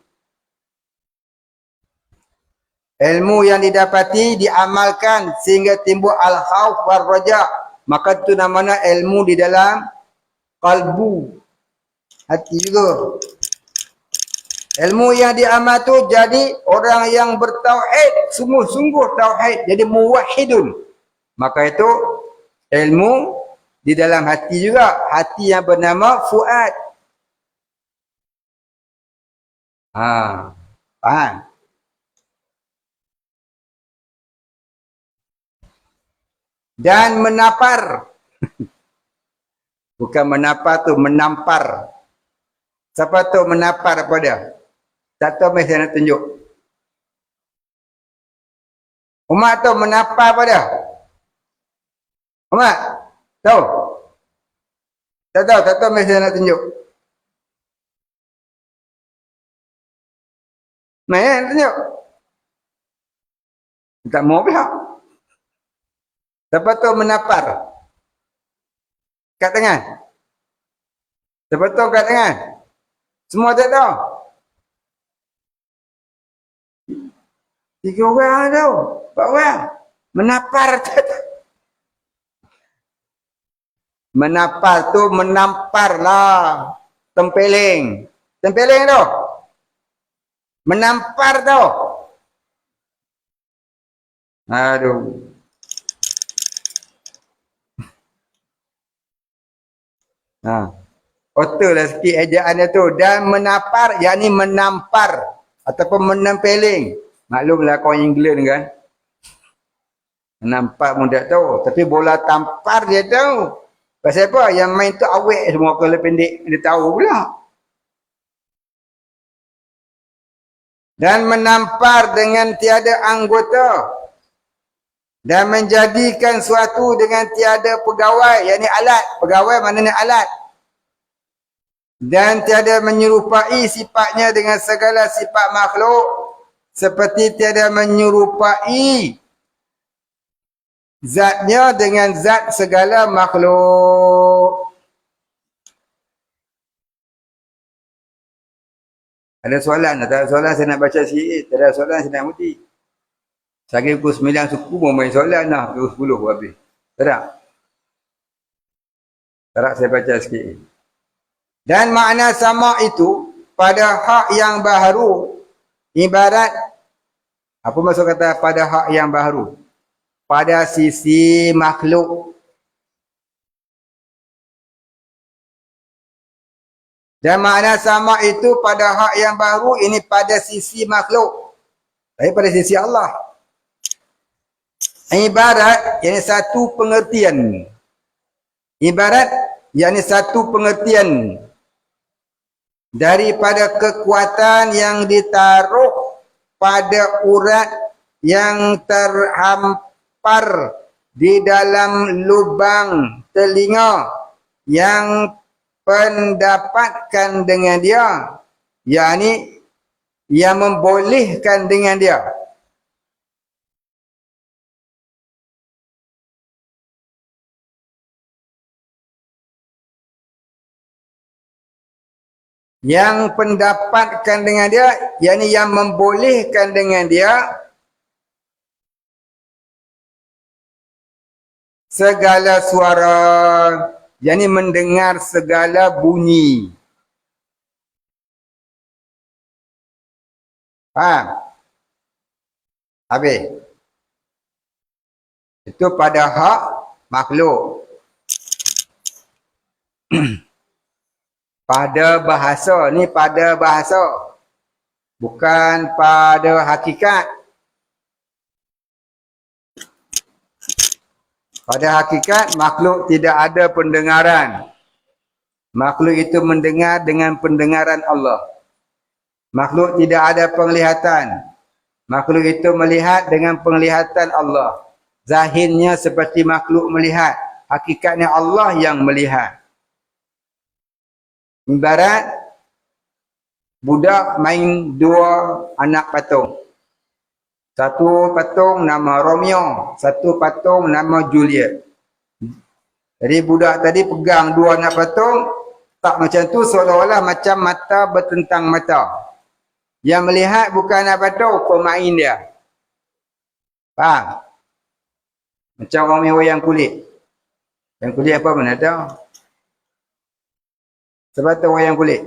Ilmu yang didapati diamalkan sehingga timbul al-khauf wal raja, maka itu namanya ilmu di dalam qalbu. Hati juga. Ilmu yang diamal tu jadi orang yang bertauhid, sungguh-sungguh tauhid, jadi muwahhidun. Maka itu ilmu di dalam hati juga, hati yang bernama fuad. Faham? Dan menapar. Bukan menapar tu, menampar. Siapa tu menapar apa dia? Tak tahu saya nak tunjuk. Umat tu menapar apa dia? Umat? Tahu? Tak tahu saya nak tunjuk. Main tunjuk. Tak mau pihak. Siapa tu menapar? Kat tangan. Siapa tu kat tangan? Semua tak tahu. 3 orang tahu. 4 orang. Menapar tak tahu. Menapar tu menampar lah. Tempeling. Tempeling tu. Menampar tu. Aduh. Otak lah sikit ejaan dia tu. Dan menapar, yakni menampar. Ataupun menempeling. Maklumlah kau England kan. Menampar pun tak tahu. Tapi bola tampar dia tahu. Pasal apa? Yang main tu awet semua kepala pendek. Dia tahu pula. Dan menampar dengan tiada anggota. Dan menjadikan suatu dengan tiada pegawai. Yakni alat. Pegawai maknanya alat. Dan tiada menyerupai sifatnya dengan segala sifat makhluk. Seperti tiada menyerupai zatnya dengan zat segala makhluk. Ada soalan? Tak ada soalan saya nak baca sikit. Tak ada soalan saya nak muti. Sehari pukul 9 suku mau main soalan lah. Pukul 10 habis. Tak ada? Tak ada, saya baca sikit. Dan makna sama itu pada hak yang baharu. Ibarat, apa maksud kata pada hak yang baharu? Pada sisi makhluk. Dan makna sama itu pada hak yang baru, ini pada sisi makhluk. Tapi pada sisi Allah. Ibarat, yang satu pengertian. Ibarat, yang satu pengertian daripada kekuatan yang ditaruh pada urat yang terhampar di dalam lubang telinga yang pendapatkan dengan dia, yakni yang membolehkan dengan dia. Yang pendapatkan dengan dia, yakni yang membolehkan dengan dia segala suara, yakni mendengar segala bunyi. Faham? Habis. Itu pada hak makhluk. Pada bahasa, ni pada bahasa. Bukan pada hakikat. Pada hakikat, makhluk tidak ada pendengaran. Makhluk itu mendengar dengan pendengaran Allah. Makhluk tidak ada penglihatan. Makhluk itu melihat dengan penglihatan Allah. Zahirnya seperti makhluk melihat. Hakikatnya Allah yang melihat. Ibarat budak main dua anak patung. Satu patung nama Romeo, satu patung nama Juliet. Jadi budak tadi pegang dua anak patung, tak macam tu seolah-olah macam mata bertentang mata. Yang melihat bukan anak patung, pemain dia. Faham? Macam orang wayang kulit. Yang kulit apa mana tahu? Sebab tu wayang kulit.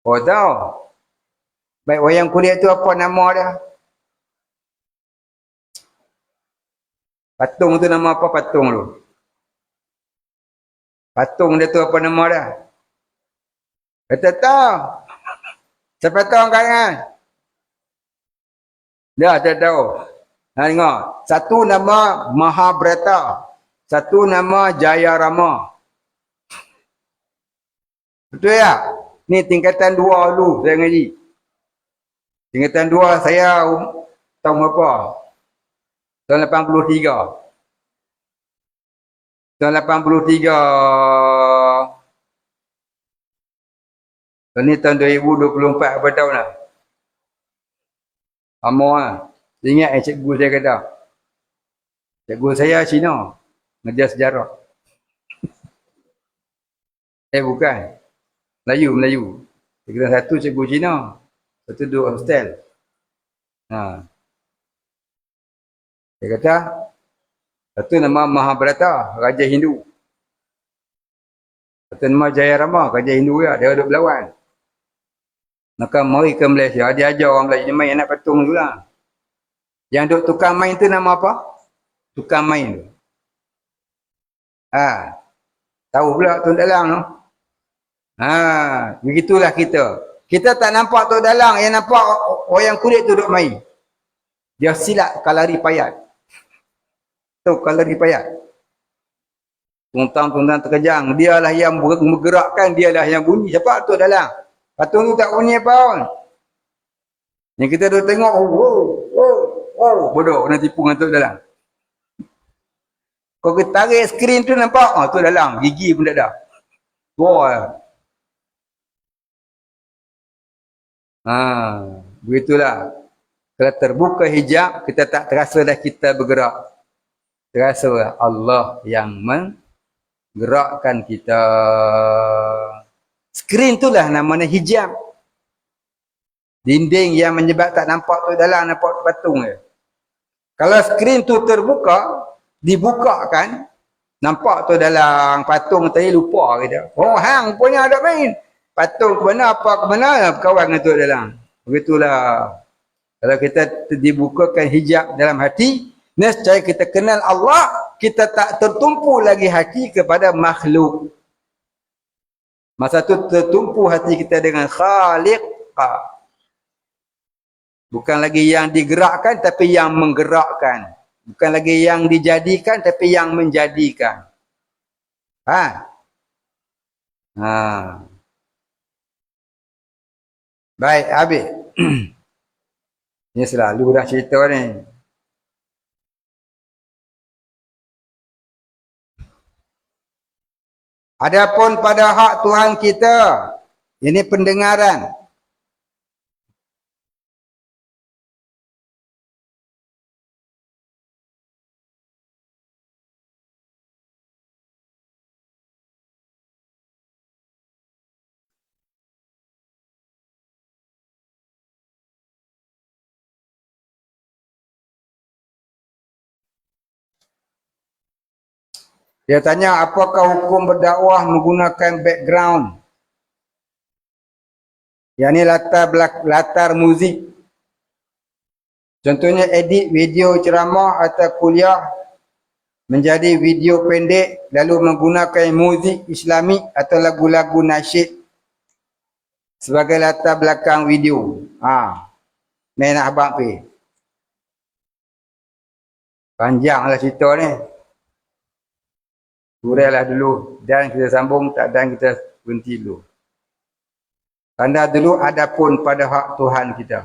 Oh tahu. Baik, wayang kulit tu apa nama dia? Patung tu nama apa patung tu? Patung dia tu apa nama dia? Kata tahu. Siapa tahu kan? Dia tak tahu. Ha, tengok. Satu nama Mahabharata. Satu nama Jayarama. Betul tak? Ni tingkatan 2 dulu saya ngaji. Tingkatan 2 saya tahun berapa? Tahun 83. Tahun 83. Ini tahun 2024 apa tahun lah? Lama lah. Ingat cikgu saya kata. Cikgu saya Cina. Mengajar sejarah. Bukan. Melayu. Dia kata satu cikgu Cina. Satu duduk hostel. Ha. Dia kata, satu nama Mahabharata, Raja Hindu. Satu nama Jayarama, Raja Hindu ya, dia duduk berlawan. Maka mari ke Malaysia, dia ajar orang Melayu main anak patung tu lah. Yang duduk tukang main tu nama apa? Tukang main tu. Ha. Tahu pula Tok Dalang tu. Ha. Begitulah kita. Kita tak nampak Tok Dalang, yang nampak orang kulit tu duduk main. Dia silat kalari payat. Tu kalari payat. Tuntang-tuntang terkejang. Dialah yang bergerakkan, dialah yang bunyi. Siapa Tok Dalang? Patung tu tak bunyi apa pun. Yang kita duduk tengok, bodoh, kena tipu dengan Tok Dalang. Kau kita tarik skrin tu nampak, Tok Dalang, gigi pun tak ada. Wah. Begitulah. Kalau terbuka hijab, kita tak terasa dah kita bergerak. Terasa Allah yang menggerakkan kita. Skrin itulah namanya hijab. Dinding yang menyebab tak nampak tu dalam, nampak patung je. Kalau skrin tu terbuka, dibukakan, Nampak tu dalam patung tadi lupa kita. Oh hang punya ada main. Patung ke mana apa ke mana kawan dengan tu dalam. Begitulah. Kalau kita dibukakan hijab dalam hati, nescaya kita kenal Allah, kita tak tertumpu lagi hati kepada makhluk. Masa tu tertumpu hati kita dengan Khaliq. Bukan lagi yang digerakkan tapi yang menggerakkan. Bukan lagi yang dijadikan tapi yang menjadikan. Ha? Ha. Baik, habis. Ini selalu dah cerita ni. Adapun pada hak Tuhan kita, ini pendengaran. Dia tanya, apakah hukum berdakwah menggunakan background? Yang ni latar muzik. Contohnya edit video ceramah atau kuliah menjadi video pendek lalu menggunakan muzik Islamik atau lagu-lagu nasyid sebagai latar belakang video. Main abang pergi. Panjanglah cerita ni. Surailah dulu dan kita sambung, tak dan kita berhenti dulu. Tanda dulu adapun pada hak Tuhan kita.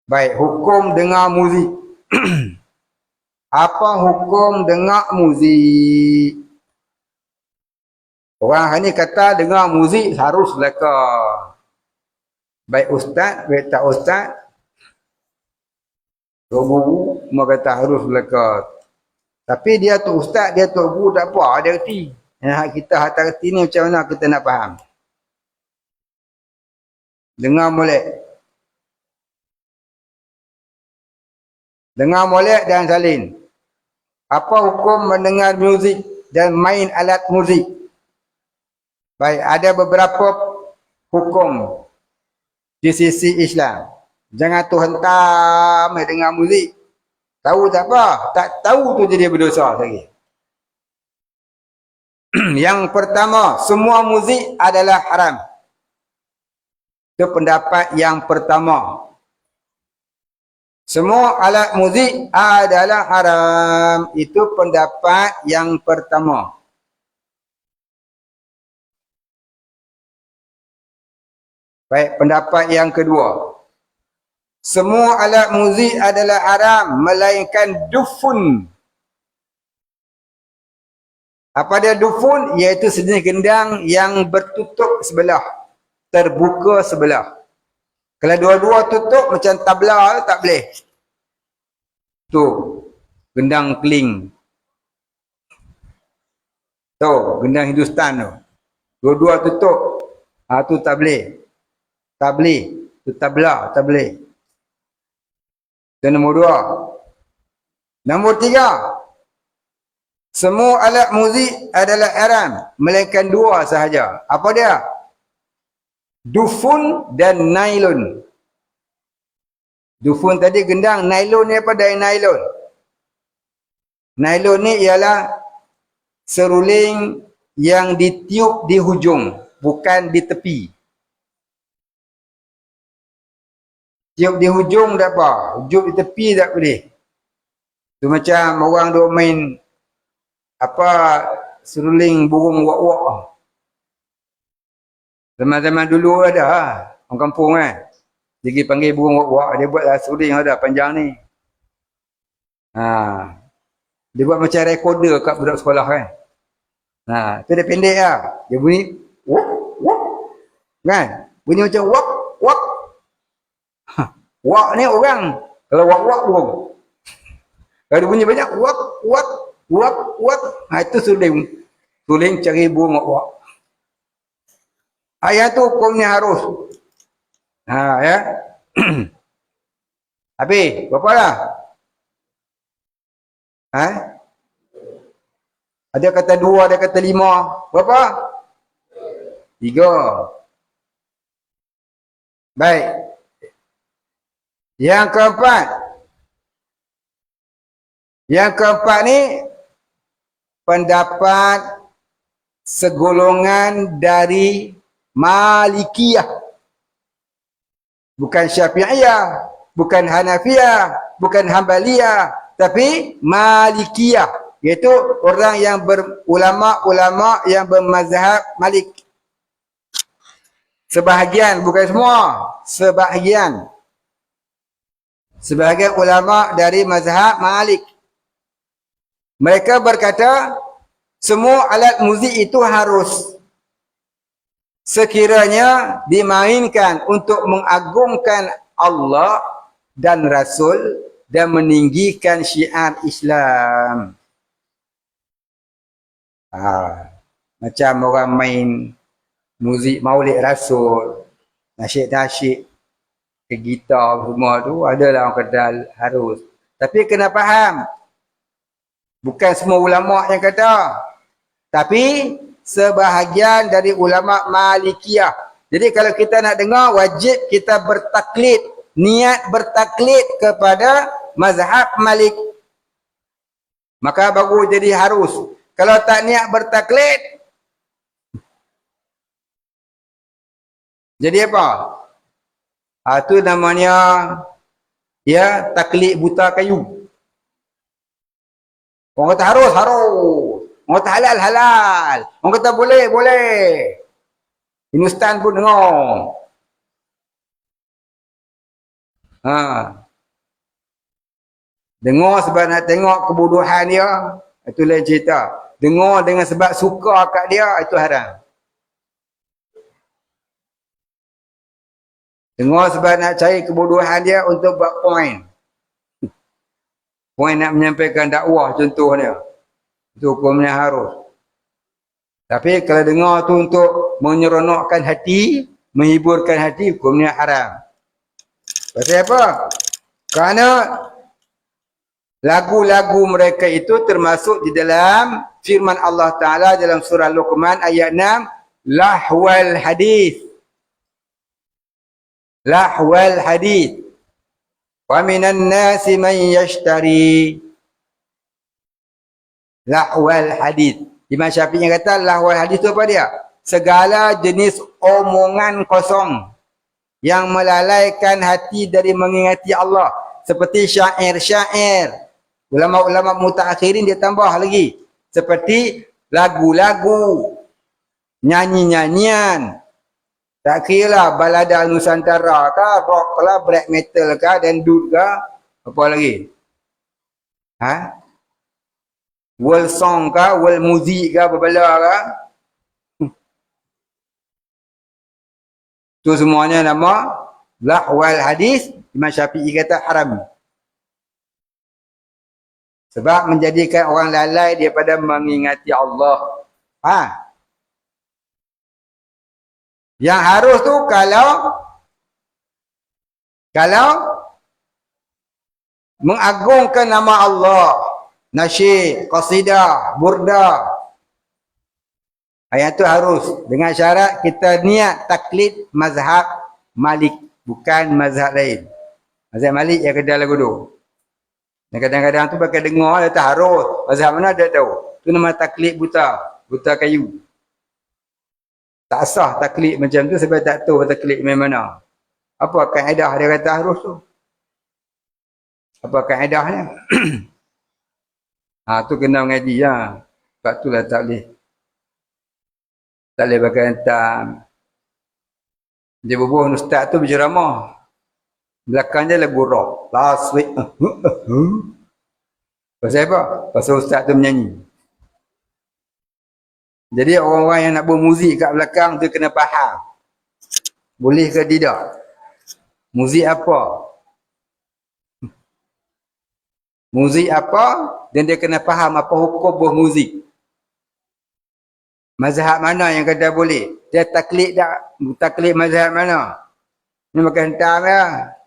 Baik, hukum dengar muzik. Apa hukum dengar muzik? Orang hari ni kata dengar muzik harus leka. Baik ustaz, baik tak ustaz. Guru semua kata harus leka. Tapi dia tu ustaz, dia tu guru tak apa, dia reti. Kita hantar reti ni macam mana kita nak faham? Dengar molek. Dengar molek dan salin. Apa hukum mendengar muzik dan main alat muzik? Baik, ada beberapa hukum di sisi Islam. Jangan tu hentam dengar muzik. Tahu tak apa? Tak tahu tu jadi berdosa lagi. Yang pertama, semua muzik adalah haram. Itu pendapat yang pertama. Semua alat muzik adalah haram. Itu pendapat yang pertama. Baik, pendapat yang kedua. Semua alat muzik adalah haram melainkan dufun. Apa dia dufun? Iaitu sejenis gendang yang bertutup sebelah, terbuka sebelah. Kalau dua-dua tutup macam tabla tak boleh. Tu, gendang keling. Tu, gendang Hindustan tu. Dua-dua tutup. Tu tak boleh. Tak boleh. Tu tabla, tak boleh. Itu nombor dua. Nombor tiga. Semua alat muzik adalah haram. Melainkan dua sahaja. Apa dia? Dufun dan nailon. Dufun tadi gendang. Nailon ni apa dari nailon? Nailon ni ialah seruling yang ditiup di hujung. Bukan di tepi. Tiup di hujung tak apa. Tiup di tepi tak boleh. Tu macam orang duk main apa seruling burung wak-wak. Zaman-zaman dulu ada orang kampung Dia panggil burung wak-wak, dia buatlah seruling ada panjang ni. Dia buat macam recorder kat budak sekolah tu dia pendek Dia bunyi wak wak. Bunyi macam wak wak. Wak ni orang. Kalau wak-wak burung. Kalau dia bunyi banyak wak wak wak wak. Itu suling. Suling cari burung wak-wak. Ayat tu hukumnya harus. Ya. Habis. Berapa lah? Ha? Ada kata 2, ada kata 5. Berapa? 3. Baik. Yang keempat. Yang keempat ni pendapat segolongan dari Malikiyah. Bukan Syafi'iyah, bukan Hanafiyah, bukan Hambaliyah, tapi Malikiyah, iaitu orang yang ulama-ulama yang bermazhab Malik. Sebahagian, bukan semua, sebahagian. Sebahagian ulama dari mazhab Malik. Mereka berkata, semua alat muzik itu harus sekiranya dimainkan untuk mengagungkan Allah dan Rasul dan meninggikan syiar Islam. Macam orang main muzik maulid Rasul, nasyid-nasyid, ke gitar semua tu, adalah orang kata harus. Tapi kena faham, bukan semua ulama yang kata, tapi sebahagian dari ulama Malikiyah. Jadi kalau kita nak dengar, wajib kita bertaklid, niat bertaklid kepada mazhab Malik. Maka baru jadi harus. Kalau tak niat bertaklid, jadi apa? Itu namanya ya taklid buta kayu. Orang kata harus, harus. Orang kata halal, halal. Orang kata boleh, boleh. Hindustan pun dengar. Dengar sebab nak tengok kebodohan dia, itu lain cerita. Dengar dengan sebab suka kat dia, itu haram. Dengar sebab nak cari kebodohan dia untuk buat point. Point nak menyampaikan dakwah contohnya. Itu hukumnya harus. Tapi kalau dengar tu untuk menyeronokkan hati, menghiburkan hati, hukumnya haram. Pasal apa? Kerana lagu-lagu mereka itu termasuk di dalam firman Allah Ta'ala dalam surah Luqman ayat 6, lahwal hadis. Lahwal hadis. Wa minan nasi man yashtari lahwal hadis. Imam Syafi'i kata lahwal hadis tu apa dia? Segala jenis omongan kosong yang melalaikan hati dari mengingati Allah. Seperti syair-syair. Ulama-ulama mutaakhirin dia tambah lagi. Seperti lagu-lagu, nyanyi-nyanyian. Tak kira lah balada Nusantara kah, rock lah, black metal kah, dangdut kah, apa lagi? World song kah, world music kah, apa-apa kah? Itu semuanya nama lahwal hadis. Imam Syafi'i kata haram. Sebab menjadikan orang lalai daripada mengingati Allah. Yang harus tu kalau mengagungkan nama Allah, nasyid, qasidah, burdah, ayat tu harus. Dengan syarat kita niat taklid mazhab Malik, bukan mazhab lain. Mazhab Malik yang kedai lagu tu. Dan kadang-kadang tu pakai dengar, dia tak harus. Mazhab mana dia tahu. Tu nama taklid buta, buta kayu. Tak sah taklid macam tu sebab tak tahu taklid macam mana. Apa kaedah dia kata harus tu? Apa kaedahnya? Tu kena mengaji lah. Sebab tu lah tak boleh pakai hentam. Dia berbuah ustaz tu berceramah. Belakang dia lagu rock. Last week. Pasal apa? Pasal ustaz tu menyanyi. Jadi orang-orang yang nak bermuzik kat belakang tu kena faham. Boleh ke tidak? Muzik apa? Muzik apa? Dan dia kena faham apa hukum bermuzik. Mazhab mana yang kata boleh? Dia taklid tak? Taklid mazhab mana? Ini makan hentam lah.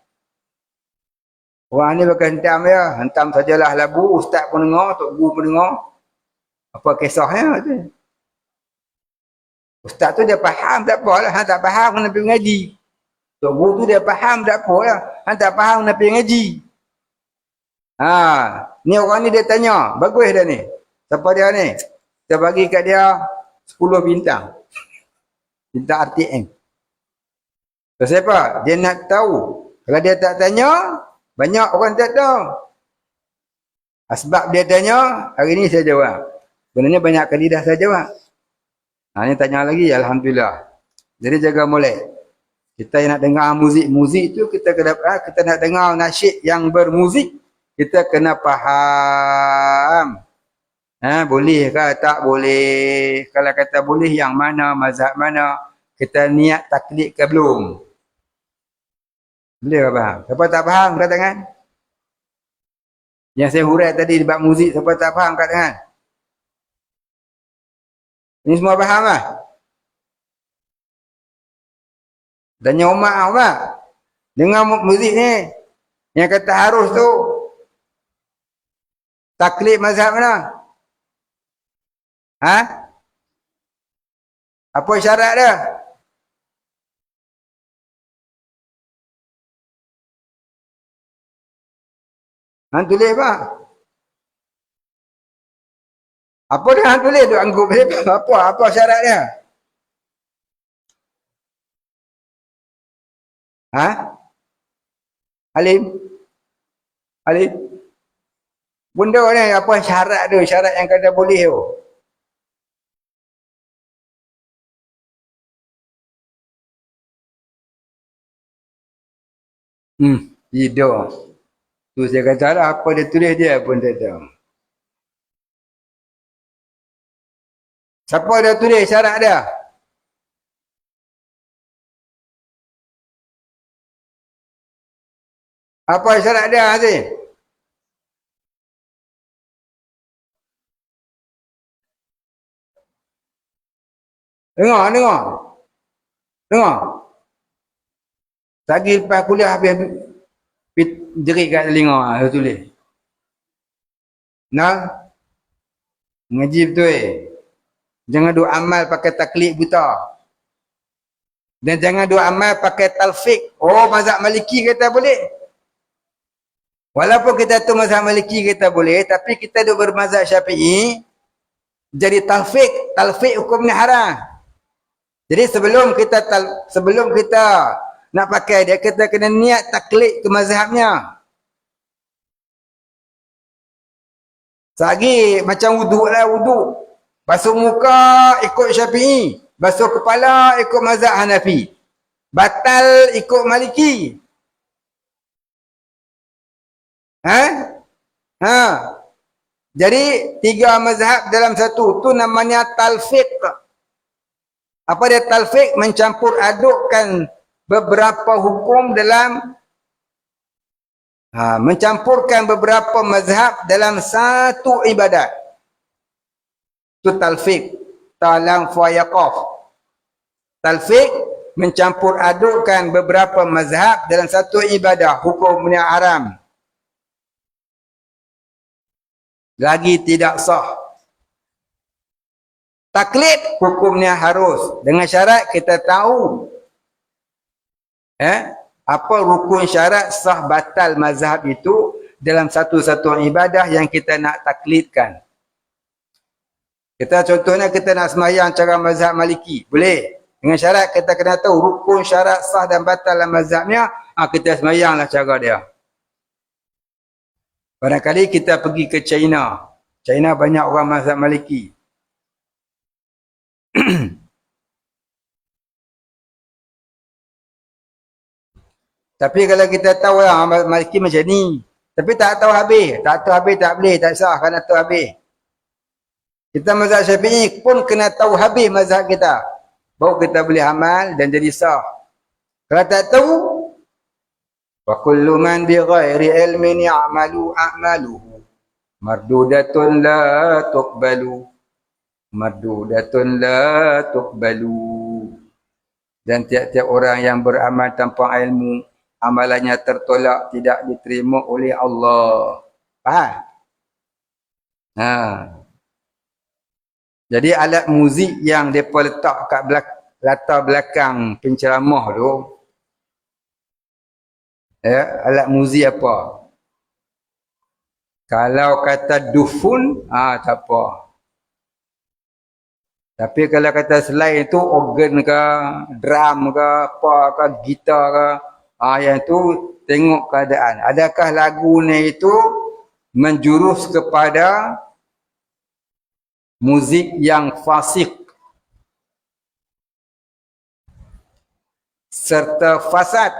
Orang ni pakai hentam ya. Hentam sajalah labu. Ustaz pun dengar. Tok Guru pun dengar. Apa kisahnya tu. Ustaz tu dia faham tak apalah. Han tak faham kena pergi ngaji. Tok Guru tu dia faham tak apalah. Han tak faham kena pergi ngaji. Ha, ni orang ni dia tanya. Bagus dah ni. Siapa dia ni? Kita bagi kat dia 10 bintang. Bintang RTM. Sebab apa? Dia nak tahu. Kalau dia tak tanya, banyak orang tak tahu. Sebab dia tanya, hari ni saya jawab. Sebenarnya banyak kali dah saya jawab. Ni tanya lagi, Alhamdulillah. Jadi jaga molek. Kita yang nak dengar muzik tu, kita nak dengar nasyid yang bermuzik, kita kena faham. Boleh ke tak boleh? Kalau kata boleh, yang mana, mazhab mana? Kita niat taklid ke belum? Boleh ke faham? Siapa tak faham, angkat tangan. Yang saya hurai tadi di bab muzik, siapa tak faham, angkat tangan. Ini semua faham lah. Tanya Umar. Dengar muzik ni. Yang kata harus tu. Taklid mazhab mana? Apa syarat dia? Han tulis apa? Apa dia han tulis tu? Anggap apa syarat dia? Alim? Benda ni apa syarat tu? Syarat yang kata boleh tu. Tidak. Tu saya kata lah, apa dia tulis dia pun tak tahu. Siapa dia tulis syarat dia? Apa syarat dia, Aziz? Dengar. Lagi lepas kuliah habis jerit kat telinga, dia tulis. Ngaji betul. Jangan duk amal pakai taklid buta. Dan jangan duk amal pakai talfik. Mazhab Maliki kata boleh. Walaupun kita tu mazhab Maliki kata boleh, tapi kita duk bermazhab Syafi'i, jadi talfik hukumnya haram. Jadi sebelum kita nak pakai dia, kita kena niat taklid ke mazhabnya. Selagi macam wuduk lah, wuduk. Basuh muka ikut Syafi'i. Basuh kepala ikut mazhab Hanafi. Batal ikut Maliki. Jadi 3 mazhab dalam satu. Tu namanya talfiq. Apa dia talfiq? Mencampur adukkan beberapa hukum dalam mencampurkan beberapa mazhab dalam satu ibadat. Itu talfiq. Talang fayaqaf. Talfiq mencampur adukkan beberapa mazhab dalam satu ibadah. Hukumnya haram. Lagi tidak sah. Taklid hukumnya harus. Dengan syarat kita tahu apa rukun syarat sah batal mazhab itu dalam satu-satu ibadah yang kita nak taklidkan. Contohnya kita nak sembahyang cara mazhab Maliki. Boleh. Dengan syarat kita kena tahu rukun syarat sah dan batal dalam mazhabnya. Kita sembahyanglah cara dia. Barangkali kita pergi ke China. China banyak orang mazhab Maliki. Tapi kalau kita tahu lah Maliki macam ni. Tapi tak tahu habis. Tak boleh. Tak sah kena tahu habis. Kita mazhab Syafi'i pun kena tahu habis mazhab kita. Baru kita boleh amal dan jadi sah. Kalau tak tahu, wa kullu man bi ghairi ilmin ya'malu a'maluhu mardudatun la tuqbalu. Dan tiap-tiap orang yang beramal tanpa ilmu, amalannya tertolak, tidak diterima oleh Allah. Faham? Ha. Jadi alat muzik yang mereka letak kat latar belakang penceramah tu, alat muzik apa? Kalau kata dufun, tak apa. Tapi kalau kata selain itu, organ ke, drum ke, apa ke, gitar ke, yang itu tengok keadaan. Adakah lagu ni itu menjurus kepada muzik yang fasik serta fasad?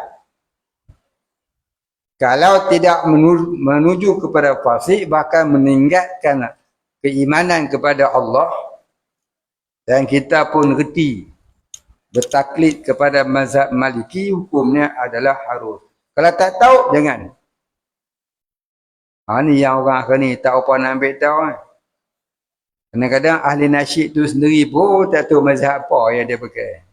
Kalau tidak menuju kepada fasik, bahkan meninggalkan keimanan kepada Allah, dan kita pun reti bertaklid kepada mazhab Maliki, hukumnya adalah harus. Kalau tak tahu, jangan. Ni yang orang akhir ni tak apa nak ambil tahu. Kadang-kadang ahli nasyid tu sendiri pun tak tahu mazhab apa yang dia pakai.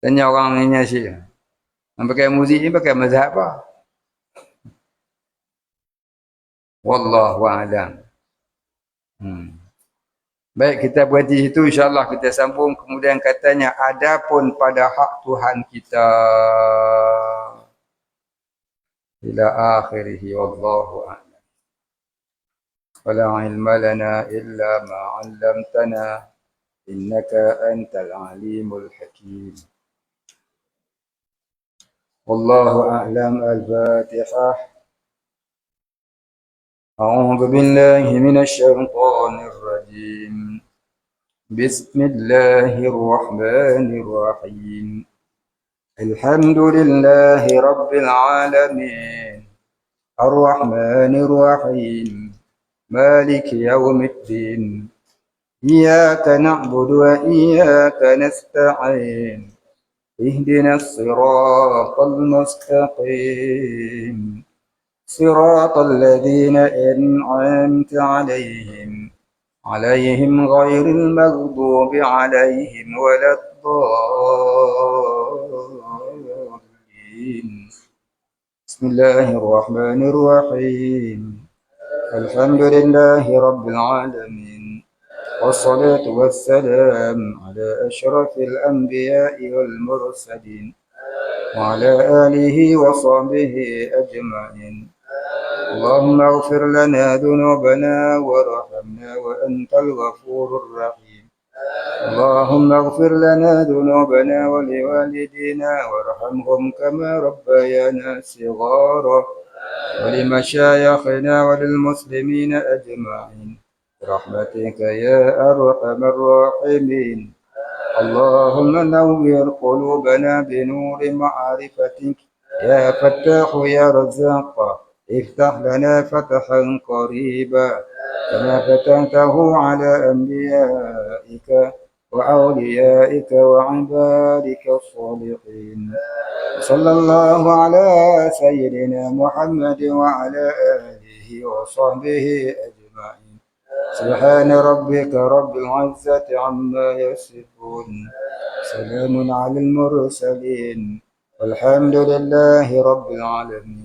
Tanya orang ni nasyid, yang pakai muzik ni pakai mazhab apa? Wallahu a'lam. Baik, kita berhenti situ, insyaAllah kita sambung. Kemudian katanya, adapun pada hak Tuhan kita ila akhirih, wallahu a'lam. Wala ilma lana illa ma 'allamtana innaka antal alimul hakim. Wallahu a'lam. Al-Fatihah. A'udzu billahi minasy syaithanir rajim. Bismillahir rahmanir rahim. Alhamdulillahi rabbil alamin. Ar-Rahmanir Rahim. Maliki yaumiddin. Iyyaka na'budu wa iyyaka nasta'in. اهدنا الصراط المستقيم صراط الذين أنعمت عليهم غير المغضوب عليهم ولا الضالين. بسم الله الرحمن الرحيم. الحمد لله رب العالمين، والصلاة والسلام على أشرف الأنبياء والمرسلين وعلى آله وصحبه أجمعين. اللهم اغفر لنا ذنوبنا وارحمنا وأنت الغفور الرحيم. اللهم اغفر لنا ذنوبنا ولوالدينا وارحمهم كما ربيانا صغارا، ولمشايخنا وللمسلمين أجمعين برحمتك يا أرحم الراحمين. اللهم نور قلوبنا بنور معرفتك يا فتاح يا رزاق. افتح لنا فتحا قريبا كما فتحته على أنبيائك وأوليائك وعبادك الصالحين. صلى الله على سيدنا محمد وعلى آله وصحبه أجمعين. سبحان ربك رب العزة عما يصفون، سلام على المرسلين، والحمد لله رب العالمين.